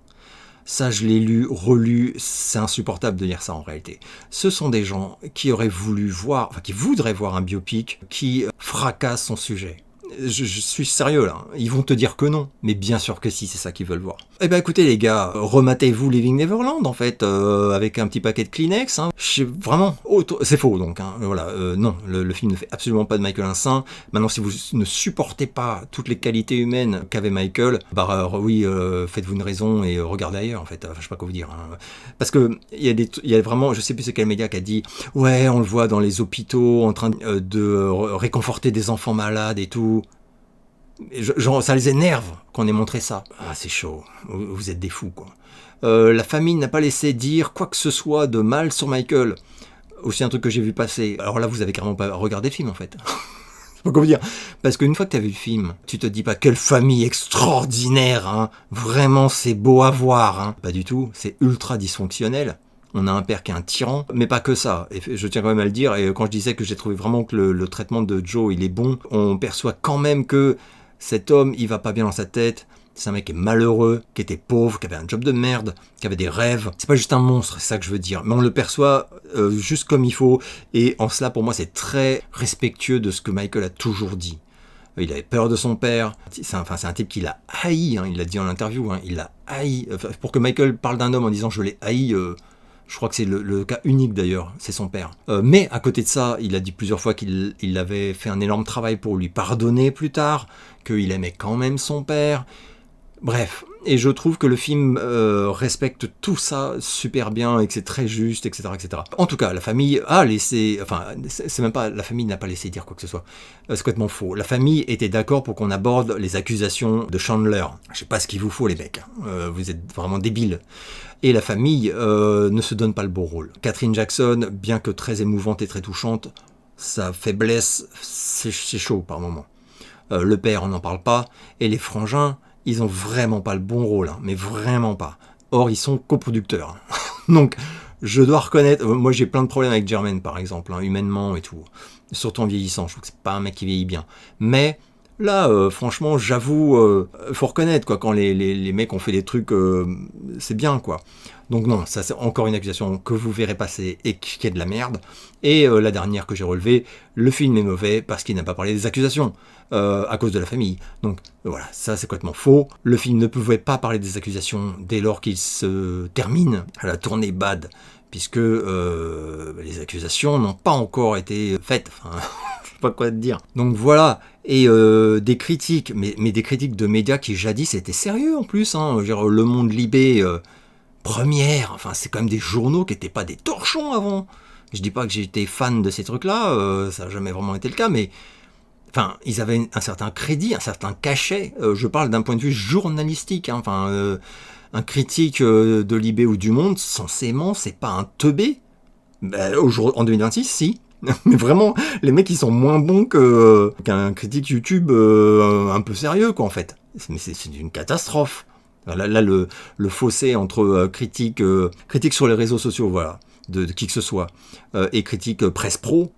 Ça, je l'ai lu, relu, c'est insupportable de dire ça en réalité. Ce sont des gens qui auraient voulu voir, enfin qui voudraient voir un biopic qui fracasse son sujet. Je suis sérieux là, ils vont te dire que non, mais bien sûr que si, c'est ça qu'ils veulent voir. Eh ben écoutez les gars, rematez-vous Living Neverland en fait, avec un petit paquet de Kleenex, hein. Vraiment, c'est faux donc, hein. Voilà, non, le film ne fait absolument pas de Michael un saint. Maintenant si vous ne supportez pas toutes les qualités humaines qu'avait Michael, bah oui, faites-vous une raison et regardez ailleurs en fait, enfin, je sais pas quoi vous dire, hein. Parce que il y a vraiment, je sais plus c'est quel média qui a dit, ouais on le voit dans les hôpitaux en train de réconforter des enfants malades et tout. Genre, ça les énerve qu'on ait montré ça. Ah, c'est chaud. Vous êtes des fous, quoi. La famille n'a pas laissé dire quoi que ce soit de mal sur Michael. Aussi un truc que j'ai vu passer. Alors là, vous avez carrément pas regardé le film, en fait. Je sais pas comment dire. Parce qu'une fois que tu as vu le film, tu te dis pas quelle famille extraordinaire, hein. Vraiment, c'est beau à voir, hein. Pas du tout. C'est ultra dysfonctionnel. On a un père qui est un tyran, mais pas que ça. Et je tiens quand même à le dire. Et quand je disais que j'ai trouvé vraiment que le traitement de Joe, il est bon, on perçoit quand même que cet homme, il va pas bien dans sa tête. C'est un mec qui est malheureux, qui était pauvre, qui avait un job de merde, qui avait des rêves. C'est pas juste un monstre, c'est ça que je veux dire. Mais on le perçoit juste comme il faut. Et en cela, pour moi, c'est très respectueux de ce que Michael a toujours dit. Il avait peur de son père. C'est un type qu'il a haï. Hein, il l'a dit en interview. Hein, il l'a haï. Enfin, pour que Michael parle d'un homme en disant je l'ai haï. Je crois que c'est le cas unique d'ailleurs, c'est son père. Mais à côté de ça, il a dit plusieurs fois qu'il avait fait un énorme travail pour lui pardonner plus tard, qu'il aimait quand même son père. Bref, et je trouve que le film respecte tout ça super bien et que c'est très juste, etc., etc. En tout cas, la famille a laissé, enfin, c'est même pas, la famille n'a pas laissé dire quoi que ce soit. C'est complètement faux. La famille était d'accord pour qu'on aborde les accusations de Chandler. Je sais pas ce qu'il vous faut les mecs, vous êtes vraiment débiles. Et la famille ne se donne pas le beau rôle. Catherine Jackson, bien que très émouvante et très touchante, sa faiblesse, c'est chaud par moments. Le père, on n'en parle pas, et les frangins, ils ont vraiment pas le bon rôle, hein, mais vraiment pas. Or, ils sont coproducteurs. Donc, je dois reconnaître, moi j'ai plein de problèmes avec Jermaine par exemple, hein, humainement et tout. Surtout en vieillissant, je trouve que c'est pas un mec qui vieillit bien. Mais là, franchement, j'avoue, faut reconnaître quoi, quand les mecs ont fait des trucs, c'est bien quoi. Donc non, ça c'est encore une accusation que vous verrez passer et qui est de la merde. Et la dernière que j'ai relevée, le film est mauvais parce qu'il n'a pas parlé des accusations à cause de la famille. Donc voilà, ça c'est complètement faux. Le film ne pouvait pas parler des accusations dès lors qu'il se termine à la tournée bad, puisque les accusations n'ont pas encore été faites. Enfin, je sais pas quoi te dire. Donc voilà. Et des critiques, mais des critiques de médias qui jadis étaient sérieux en plus. Hein. Genre, Le Monde Libé, Première, enfin c'est quand même des journaux qui n'étaient pas des torchons avant. Je dis pas que j'étais fan de ces trucs-là, ça n'a jamais vraiment été le cas, mais enfin ils avaient un certain crédit, un certain cachet. Je parle d'un point de vue journalistique. Hein. Enfin, un critique de Libé ou du Monde, censément, c'est pas un teubé. Ben, en 2026, si. Mais vraiment, les mecs ils sont moins bons qu'un critique YouTube un peu sérieux quoi en fait. Mais c'est une catastrophe. Là le fossé entre critique sur les réseaux sociaux, voilà, de qui que ce soit, et critique presse pro,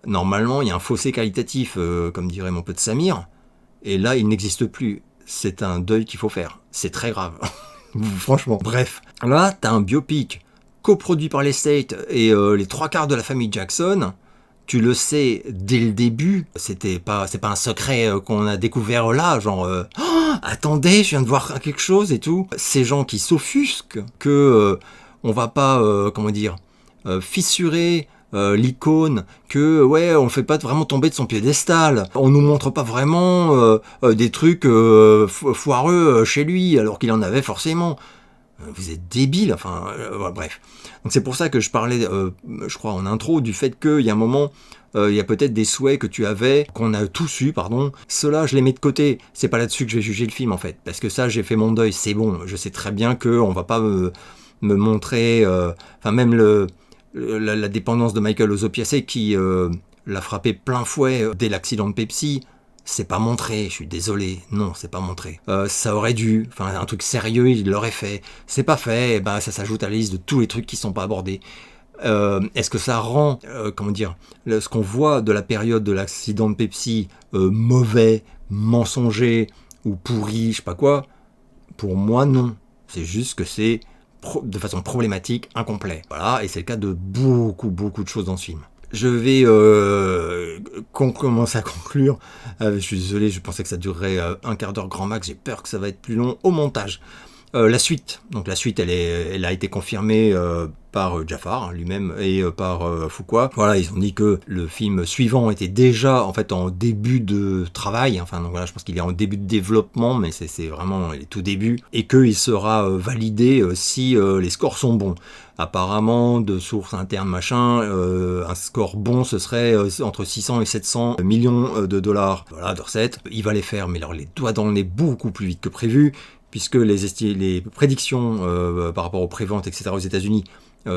normalement il y a un fossé qualitatif, comme dirait mon pote Samir, et là il n'existe plus. C'est un deuil qu'il faut faire. C'est très grave. Franchement. Bref. Là, t'as un biopic coproduit par les States et les 3/4 de la famille Jackson. Tu le sais dès le début. C'est pas un secret qu'on a découvert là, genre oh, attendez, je viens de voir quelque chose et tout. Ces gens qui s'offusquent que on va pas fissurer l'icône, que ouais on le fait pas vraiment tomber de son piédestal, on nous montre pas vraiment des trucs foireux chez lui alors qu'il en avait forcément. Vous êtes débile, enfin bref. Donc c'est pour ça que je parlais, je crois en intro, du fait qu'il y a un moment, il y a peut-être des souhaits que tu avais, qu'on a tous eu, pardon. Ceux-là, je les mets de côté. C'est pas là-dessus que je vais juger le film en fait, parce que ça, j'ai fait mon deuil. C'est bon, je sais très bien que on va pas me montrer, enfin même la dépendance de Michael aux opiacés qui l'a frappé plein fouet dès l'accident de Pepsi. C'est pas montré, je suis désolé, non, c'est pas montré. Ça aurait dû, enfin un truc sérieux, il l'aurait fait. C'est pas fait, et ben ça s'ajoute à la liste de tous les trucs qui sont pas abordés. Est-ce que ça rend, ce qu'on voit de la période de l'accident de Pepsi mauvais, mensonger ou pourri, je sais pas quoi? Pour moi, non. C'est juste que c'est de façon problématique, incomplet. Voilà, et c'est le cas de beaucoup de choses dans ce film. Je vais commencer à conclure. Je suis désolé, je pensais que ça durerait un quart d'heure grand max. J'ai peur que ça va être plus long au montage. La suite. Donc la suite, elle a été confirmée par Jafar lui-même et par Fuqua. Voilà, ils ont dit que le film suivant était déjà en fait en début de travail. Enfin, donc voilà, je pense qu'il est en début de développement, mais c'est vraiment les tout débuts, et qu'il sera validé si les scores sont bons. Apparemment, de sources internes, machin, un score bon, ce serait entre 600 et 700 millions de dollars. Voilà, de recettes. Il va les faire, mais alors les doigts dans le nez beaucoup plus vite que prévu, puisque les prédictions par rapport aux préventes, etc. aux États-Unis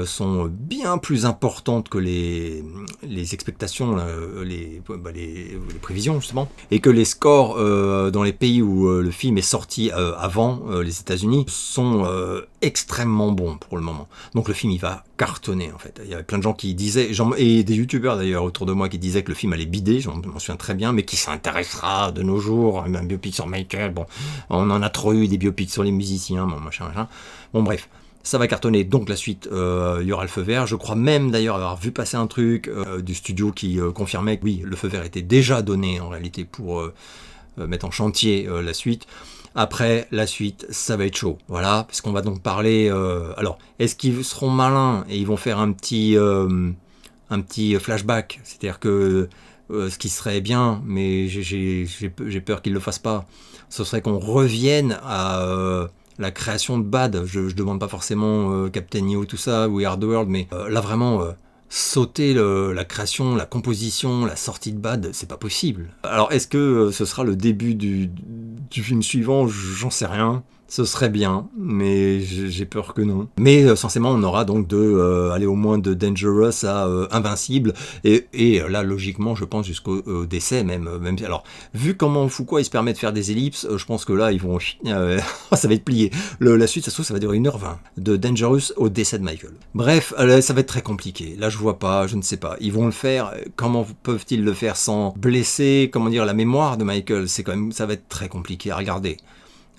sont bien plus importantes que les expectations, les prévisions justement, et que les scores dans les pays où le film est sorti avant les États-Unis sont extrêmement bons pour le moment. Donc le film il va cartonner en fait. Il y avait plein de gens qui disaient, et des youtubeurs d'ailleurs autour de moi qui disaient que le film allait bider, j'en souviens très bien, mais qui s'intéressera de nos jours, un biopic sur Michael, bon, on en a trop eu des biopics sur les musiciens, bon machin. Bon bref. Ça va cartonner, donc la suite, il y aura le feu vert. Je crois même d'ailleurs avoir vu passer un truc du studio qui confirmait que oui, le feu vert était déjà donné en réalité pour mettre en chantier la suite. Après, la suite, ça va être chaud. Voilà, parce qu'on va donc parler... alors, est-ce qu'ils seront malins et ils vont faire un petit flashback? C'est-à-dire que ce qui serait bien, mais j'ai peur qu'ils ne le fassent pas, ce serait qu'on revienne à... la création de Bad, je demande pas forcément Captain Neo, tout ça, We Are The World, mais là vraiment, sauter la création, la composition, la sortie de Bad, c'est pas possible. Alors est-ce que ce sera le début du film suivant? J'en sais rien. Ce serait bien, mais j'ai peur que non. Mais censément, on aura donc aller au moins de Dangerous à Invincible, et là, logiquement, je pense jusqu'au décès même. Alors, vu comment Fuqua il se permet de faire des ellipses, je pense que là, ils vont... ça va être plié. La suite, ça se trouve, ça va durer 1h20, de Dangerous au décès de Michael. Bref, ça va être très compliqué. Là, je vois pas, je ne sais pas. Ils vont le faire. Comment peuvent-ils le faire sans blesser, la mémoire de Michael? C'est quand même, ça va être très compliqué à regarder.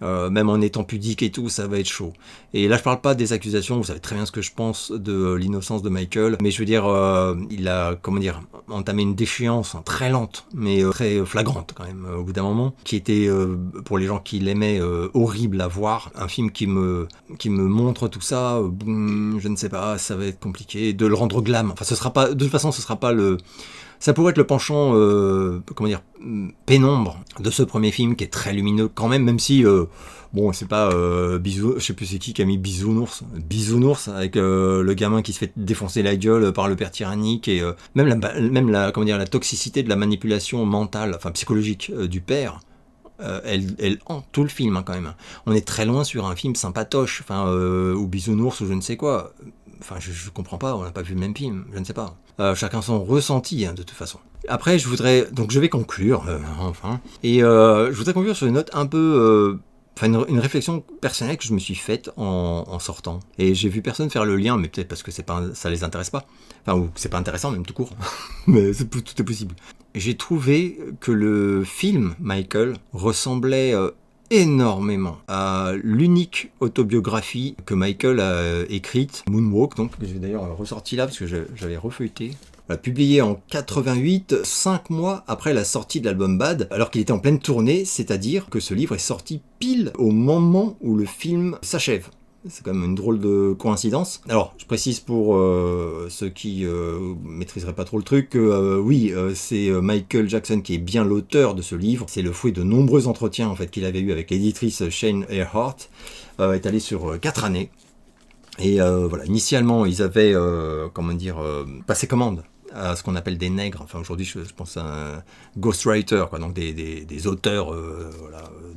Même en étant pudique et tout, ça va être chaud. Et là, je parle pas des accusations, vous savez très bien ce que je pense de l'innocence de Michael, mais je veux dire, il a, entamé une déchéance très lente, mais très flagrante quand même, au bout d'un moment, qui était, pour les gens qui l'aimaient, horrible à voir. Un film qui me montre tout ça, je ne sais pas, ça va être compliqué de le rendre glam. Enfin, ce sera pas, de toute façon, ce sera pas le... Ça pourrait être le penchant, pénombre de ce premier film qui est très lumineux quand même si, c'est pas je sais plus c'est qui a mis Bisounours avec le gamin qui se fait défoncer la gueule par le père tyrannique, et même la toxicité de la manipulation mentale, enfin psychologique du père. Elle hante tout le film quand même. On est très loin sur un film sympatoche, ou Bisounours ou je ne sais quoi. Enfin, je comprends pas, on n'a pas vu le même film, je ne sais pas. Chacun son ressenti, de toute façon. Après, je vais conclure, enfin. Et je voudrais conclure sur une note un peu... une réflexion personnelle que je me suis faite en sortant. Et j'ai vu personne faire le lien, mais peut-être parce que ça les intéresse pas. Enfin, ou que c'est pas intéressant, même tout court. Mais tout est possible. J'ai trouvé que le film Michael ressemblait... énormément à l'unique autobiographie que Michael a écrite, Moonwalk, donc que j'ai d'ailleurs ressorti là parce que j'avais refeuilleté. Publié en 88, 5 mois après la sortie de l'album Bad, alors qu'il était en pleine tournée, c'est-à-dire que ce livre est sorti pile au moment où le film s'achève. C'est quand même une drôle de coïncidence. Alors, je précise pour ceux qui maîtriseraient pas trop le truc que c'est Michael Jackson qui est bien l'auteur de ce livre. C'est le fruit de nombreux entretiens en fait qu'il avait eu avec l'éditrice Shane Earhart, étalés sur 4 années. Et initialement, ils avaient passé commande à ce qu'on appelle des nègres. Enfin, aujourd'hui, je pense à un ghostwriter, donc des auteurs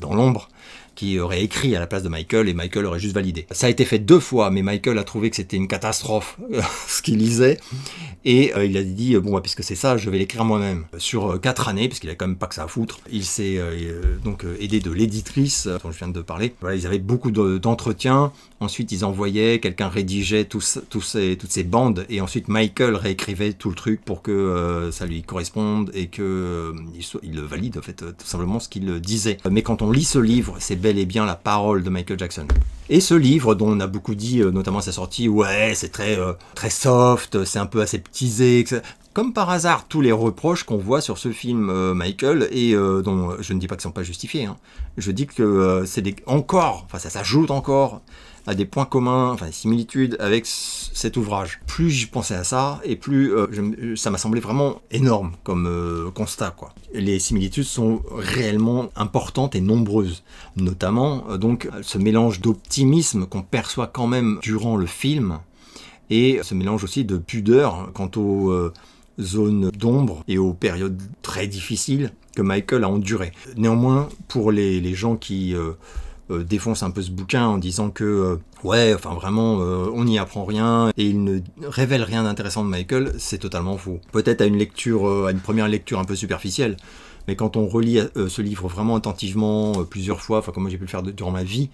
dans l'ombre, qui aurait écrit à la place de Michael, et Michael aurait juste validé. Ça a été fait 2 fois, mais Michael a trouvé que c'était une catastrophe ce qu'il lisait, et il a dit puisque c'est ça, je vais l'écrire moi-même. Sur 4 années, parce qu'il a quand même pas que ça à foutre, il s'est aidé de l'éditrice dont je viens de parler. Voilà, ils avaient beaucoup d'entretiens. Ensuite, ils envoyaient, quelqu'un rédigeait toutes ces bandes, et ensuite Michael réécrivait tout le truc. truc pour que ça lui corresponde et que il le valide en fait tout simplement ce qu'il disait. Mais quand on lit ce livre, c'est bel et bien la parole de Michael Jackson. Et ce livre, dont on a beaucoup dit, notamment à sa sortie, ouais, c'est très soft, c'est un peu aseptisé, etc. Comme par hasard, tous les reproches qu'on voit sur ce film Michael, et dont je ne dis pas qu'ils ne sont pas justifiés, hein, je dis que ça s'ajoute encore à des points communs, enfin des similitudes avec cet ouvrage. Plus j'y pensais à ça, et plus ça m'a semblé vraiment énorme comme constat, quoi. Les similitudes sont réellement importantes et nombreuses, notamment donc ce mélange d'optimisme qu'on perçoit quand même durant le film, et ce mélange aussi de pudeur quant aux zones d'ombre et aux périodes très difficiles que Michael a endurées. Néanmoins, pour les gens qui défonce un peu ce bouquin en disant que on n'y apprend rien et il ne révèle rien d'intéressant de Michael, c'est totalement faux. Peut-être à une première lecture un peu superficielle, mais quand on relit ce livre vraiment attentivement plusieurs fois, comme moi j'ai pu le faire durant ma vie,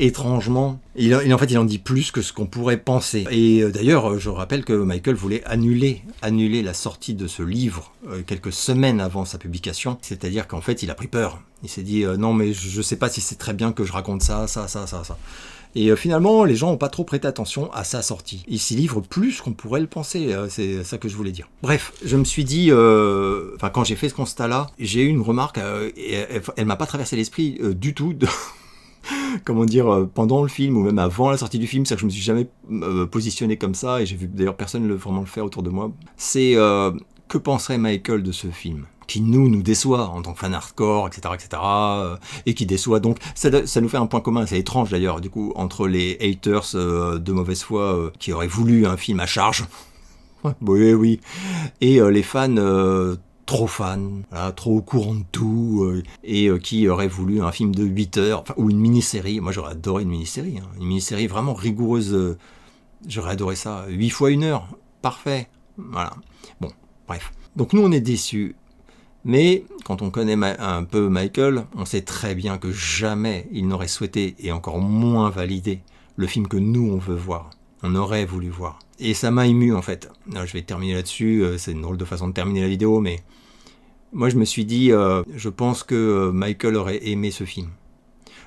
étrangement, il en dit plus que ce qu'on pourrait penser. Et d'ailleurs, je rappelle que Michael voulait annuler la sortie de ce livre quelques semaines avant sa publication. C'est-à-dire qu'en fait, il a pris peur. Il s'est dit non, mais je sais pas si c'est très bien que je raconte ça. Et finalement, les gens n'ont pas trop prêté attention à sa sortie. Il s'y livre plus qu'on pourrait le penser, c'est ça que je voulais dire. Bref, je me suis dit, quand j'ai fait ce constat-là, j'ai eu une remarque, et elle m'a pas traversé l'esprit du tout. Comment dire, pendant le film ou même avant la sortie du film, c'est que je me suis jamais positionné comme ça, et j'ai vu d'ailleurs personne vraiment le faire autour de moi. C'est que penserait Michael de ce film, qui nous déçoit en tant que fan hardcore, etc., et qui déçoit donc. Ça nous fait un point commun, c'est étrange d'ailleurs, du coup, entre les haters de mauvaise foi qui auraient voulu un film à charge, oui, et les fans trop fan, voilà, trop au courant de tout, et qui aurait voulu un film de 8 heures, ou une mini-série. Moi j'aurais adoré une mini-série vraiment rigoureuse, j'aurais adoré ça, 8 fois 1 heure, parfait, voilà. Bon, bref. Donc nous on est déçus, mais quand on connaît un peu Michael, on sait très bien que jamais il n'aurait souhaité, et encore moins validé, le film que nous on veut voir. On aurait voulu voir. Et ça m'a ému en fait. Alors, je vais terminer là-dessus, c'est une drôle de façon de terminer la vidéo, mais moi je me suis dit, je pense que Michael aurait aimé ce film.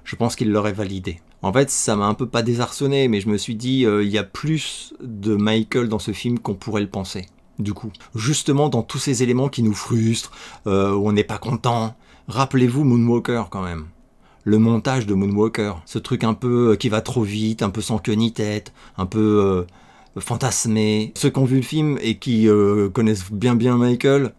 Je pense qu'il l'aurait validé. En fait, ça m'a un peu pas désarçonné, mais je me suis dit, il y a plus de Michael dans ce film qu'on pourrait le penser. Du coup, justement dans tous ces éléments qui nous frustrent, où on n'est pas content. Rappelez-vous Moonwalker quand même. Le montage de Moonwalker, ce truc un peu qui va trop vite, un peu sans queue ni tête, un peu fantasmé. Ceux qui ont vu le film et qui connaissent bien Michael,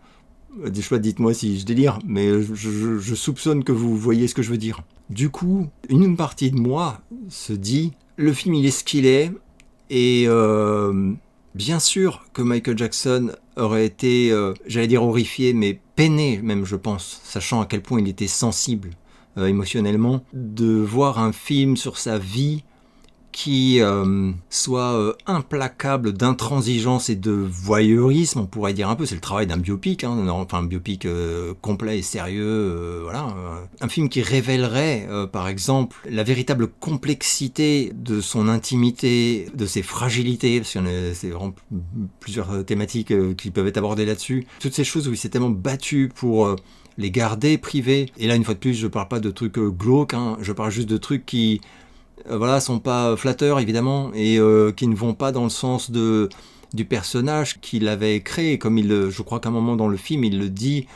des fois dites-moi si je délire, mais je soupçonne que vous voyez ce que je veux dire. Du coup, une partie de moi se dit, le film il est ce qu'il est, et bien sûr que Michael Jackson aurait été, j'allais dire horrifié, mais peiné même je pense, sachant à quel point il était sensible émotionnellement, de voir un film sur sa vie qui soit implacable d'intransigeance et de voyeurisme, on pourrait dire un peu, c'est le travail d'un biopic, un biopic complet et sérieux, voilà. Un film qui révélerait, par exemple, la véritable complexité de son intimité, de ses fragilités, parce qu'il y en a, c'est vraiment plusieurs thématiques qui peuvent être abordées là-dessus. Toutes ces choses où il s'est tellement battu pour les garder privés. Et là, une fois de plus, je parle pas de trucs glauques, je parle juste de trucs qui sont pas flatteurs évidemment, et qui ne vont pas dans le sens du personnage qu'il avait créé, comme je crois qu'à un moment dans le film il le dit,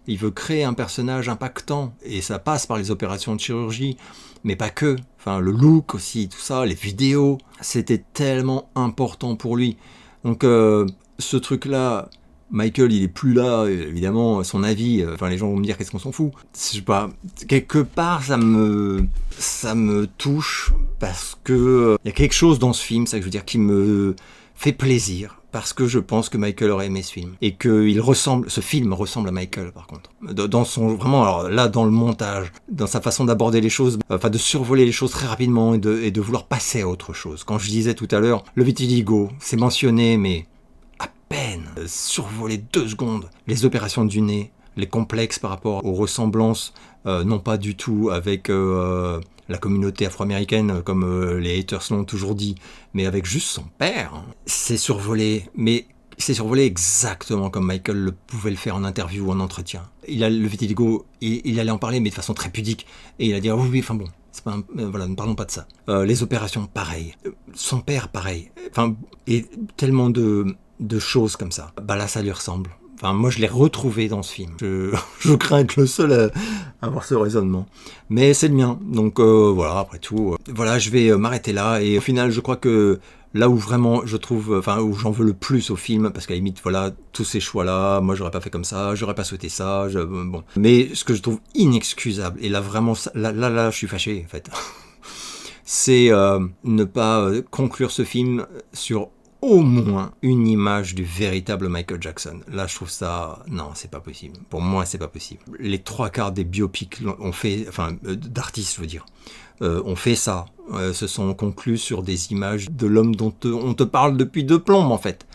il veut créer un personnage impactant, et ça passe par les opérations de chirurgie, mais pas que, le look aussi, tout ça, les vidéos, c'était tellement important pour lui. Donc ce truc là, Michael, il est plus là, évidemment, son avis, les gens vont me dire qu'est-ce qu'on s'en fout. Je sais pas, quelque part, ça me touche, parce que y a quelque chose dans ce film, c'est ça que je veux dire, qui me fait plaisir, parce que je pense que Michael aurait aimé ce film, et que ce film ressemble à Michael, par contre. Dans son, vraiment, alors là, dans le montage, dans sa façon d'aborder les choses, de survoler les choses très rapidement, et de vouloir passer à autre chose. Quand je disais tout à l'heure, le vitiligo, c'est mentionné, mais peine, survoler 2 secondes les opérations du nez, les complexes par rapport aux ressemblances, non pas du tout avec la communauté afro-américaine, comme les haters l'ont toujours dit, mais avec juste son père. C'est survolé, mais s'est survolé exactement comme Michael le pouvait le faire en interview ou en entretien. Il a le vitiligo et il allait en parler, mais de façon très pudique. Et il a dit, oh oui, enfin bon, c'est pas voilà, ne parlons pas de ça. Les opérations, pareil. Son père, pareil. Enfin, et tellement de choses comme ça. Bah là, ça lui ressemble. Enfin, moi, je l'ai retrouvé dans ce film. Je crains être le seul à avoir ce raisonnement. Mais c'est le mien. Donc voilà, après tout, voilà, je vais m'arrêter là. Et au final, je crois que là où vraiment je trouve, enfin où j'en veux le plus au film, parce qu'à la limite, voilà, tous ces choix-là, moi j'aurais pas fait comme ça, j'aurais pas souhaité ça, bon. Mais ce que je trouve inexcusable, et là vraiment, là, je suis fâché en fait, c'est ne pas conclure ce film sur au moins une image du véritable Michael Jackson. Là, je trouve ça... Non, c'est pas possible. Pour moi, c'est pas possible. Les 3/4 des biopics ont fait... Enfin, d'artistes, je veux dire. Ont fait ça. Se sont conclus sur des images de l'homme dont on te parle depuis 2 plombes, en fait.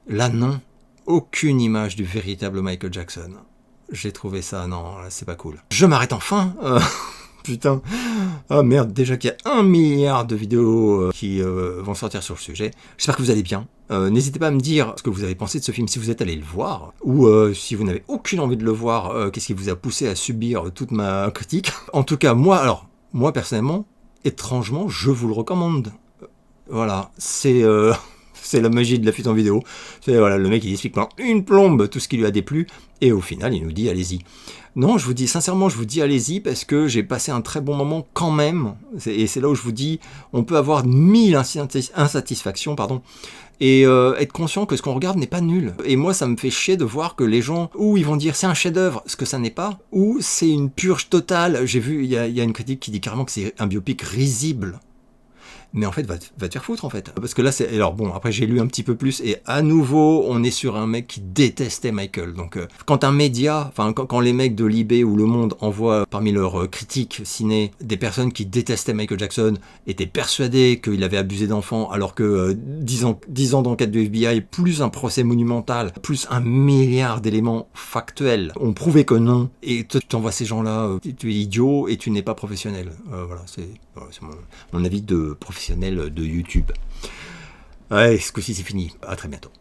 Là, non. Aucune image du véritable Michael Jackson. J'ai trouvé ça... Non, là, c'est pas cool. Je m'arrête enfin. Putain. Ah merde, déjà qu'il y a 1 milliard de vidéos qui vont sortir sur le sujet. J'espère que vous allez bien. N'hésitez pas à me dire ce que vous avez pensé de ce film si vous êtes allé le voir. Ou si vous n'avez aucune envie de le voir, qu'est-ce qui vous a poussé à subir toute ma critique. En tout cas, moi personnellement, étrangement, je vous le recommande. Voilà, c'est la magie de la fuite en vidéo. C'est voilà, le mec il explique pendant 1 plombe tout ce qui lui a déplu. Et au final, il nous dit allez-y. Non, je vous dis sincèrement, je vous dis allez-y parce que j'ai passé un très bon moment quand même. Et c'est là où je vous dis, on peut avoir 1000 insatisfactions, et être conscient que ce qu'on regarde n'est pas nul. Et moi, ça me fait chier de voir que les gens, ou ils vont dire c'est un chef-d'œuvre, ce que ça n'est pas, ou c'est une purge totale. J'ai vu, il y a une critique qui dit carrément que c'est un biopic risible. Mais en fait, va te faire foutre, en fait. Parce que là, c'est... Alors bon, après, j'ai lu un petit peu plus, et à nouveau, on est sur un mec qui détestait Michael. Donc, quand un média, enfin, quand les mecs de Libé ou Le Monde envoient parmi leurs critiques ciné des personnes qui détestaient Michael Jackson, étaient persuadées qu'il avait abusé d'enfants, alors que 10 ans d'enquête du FBI, plus un procès monumental, plus 1 milliard d'éléments factuels, ont prouvé que non. Et toi, tu t'envoies ces gens-là, tu es idiot et tu n'es pas professionnel. Voilà, c'est mon avis de professionnel de YouTube. Ouais, ce coup-ci c'est fini. À très bientôt.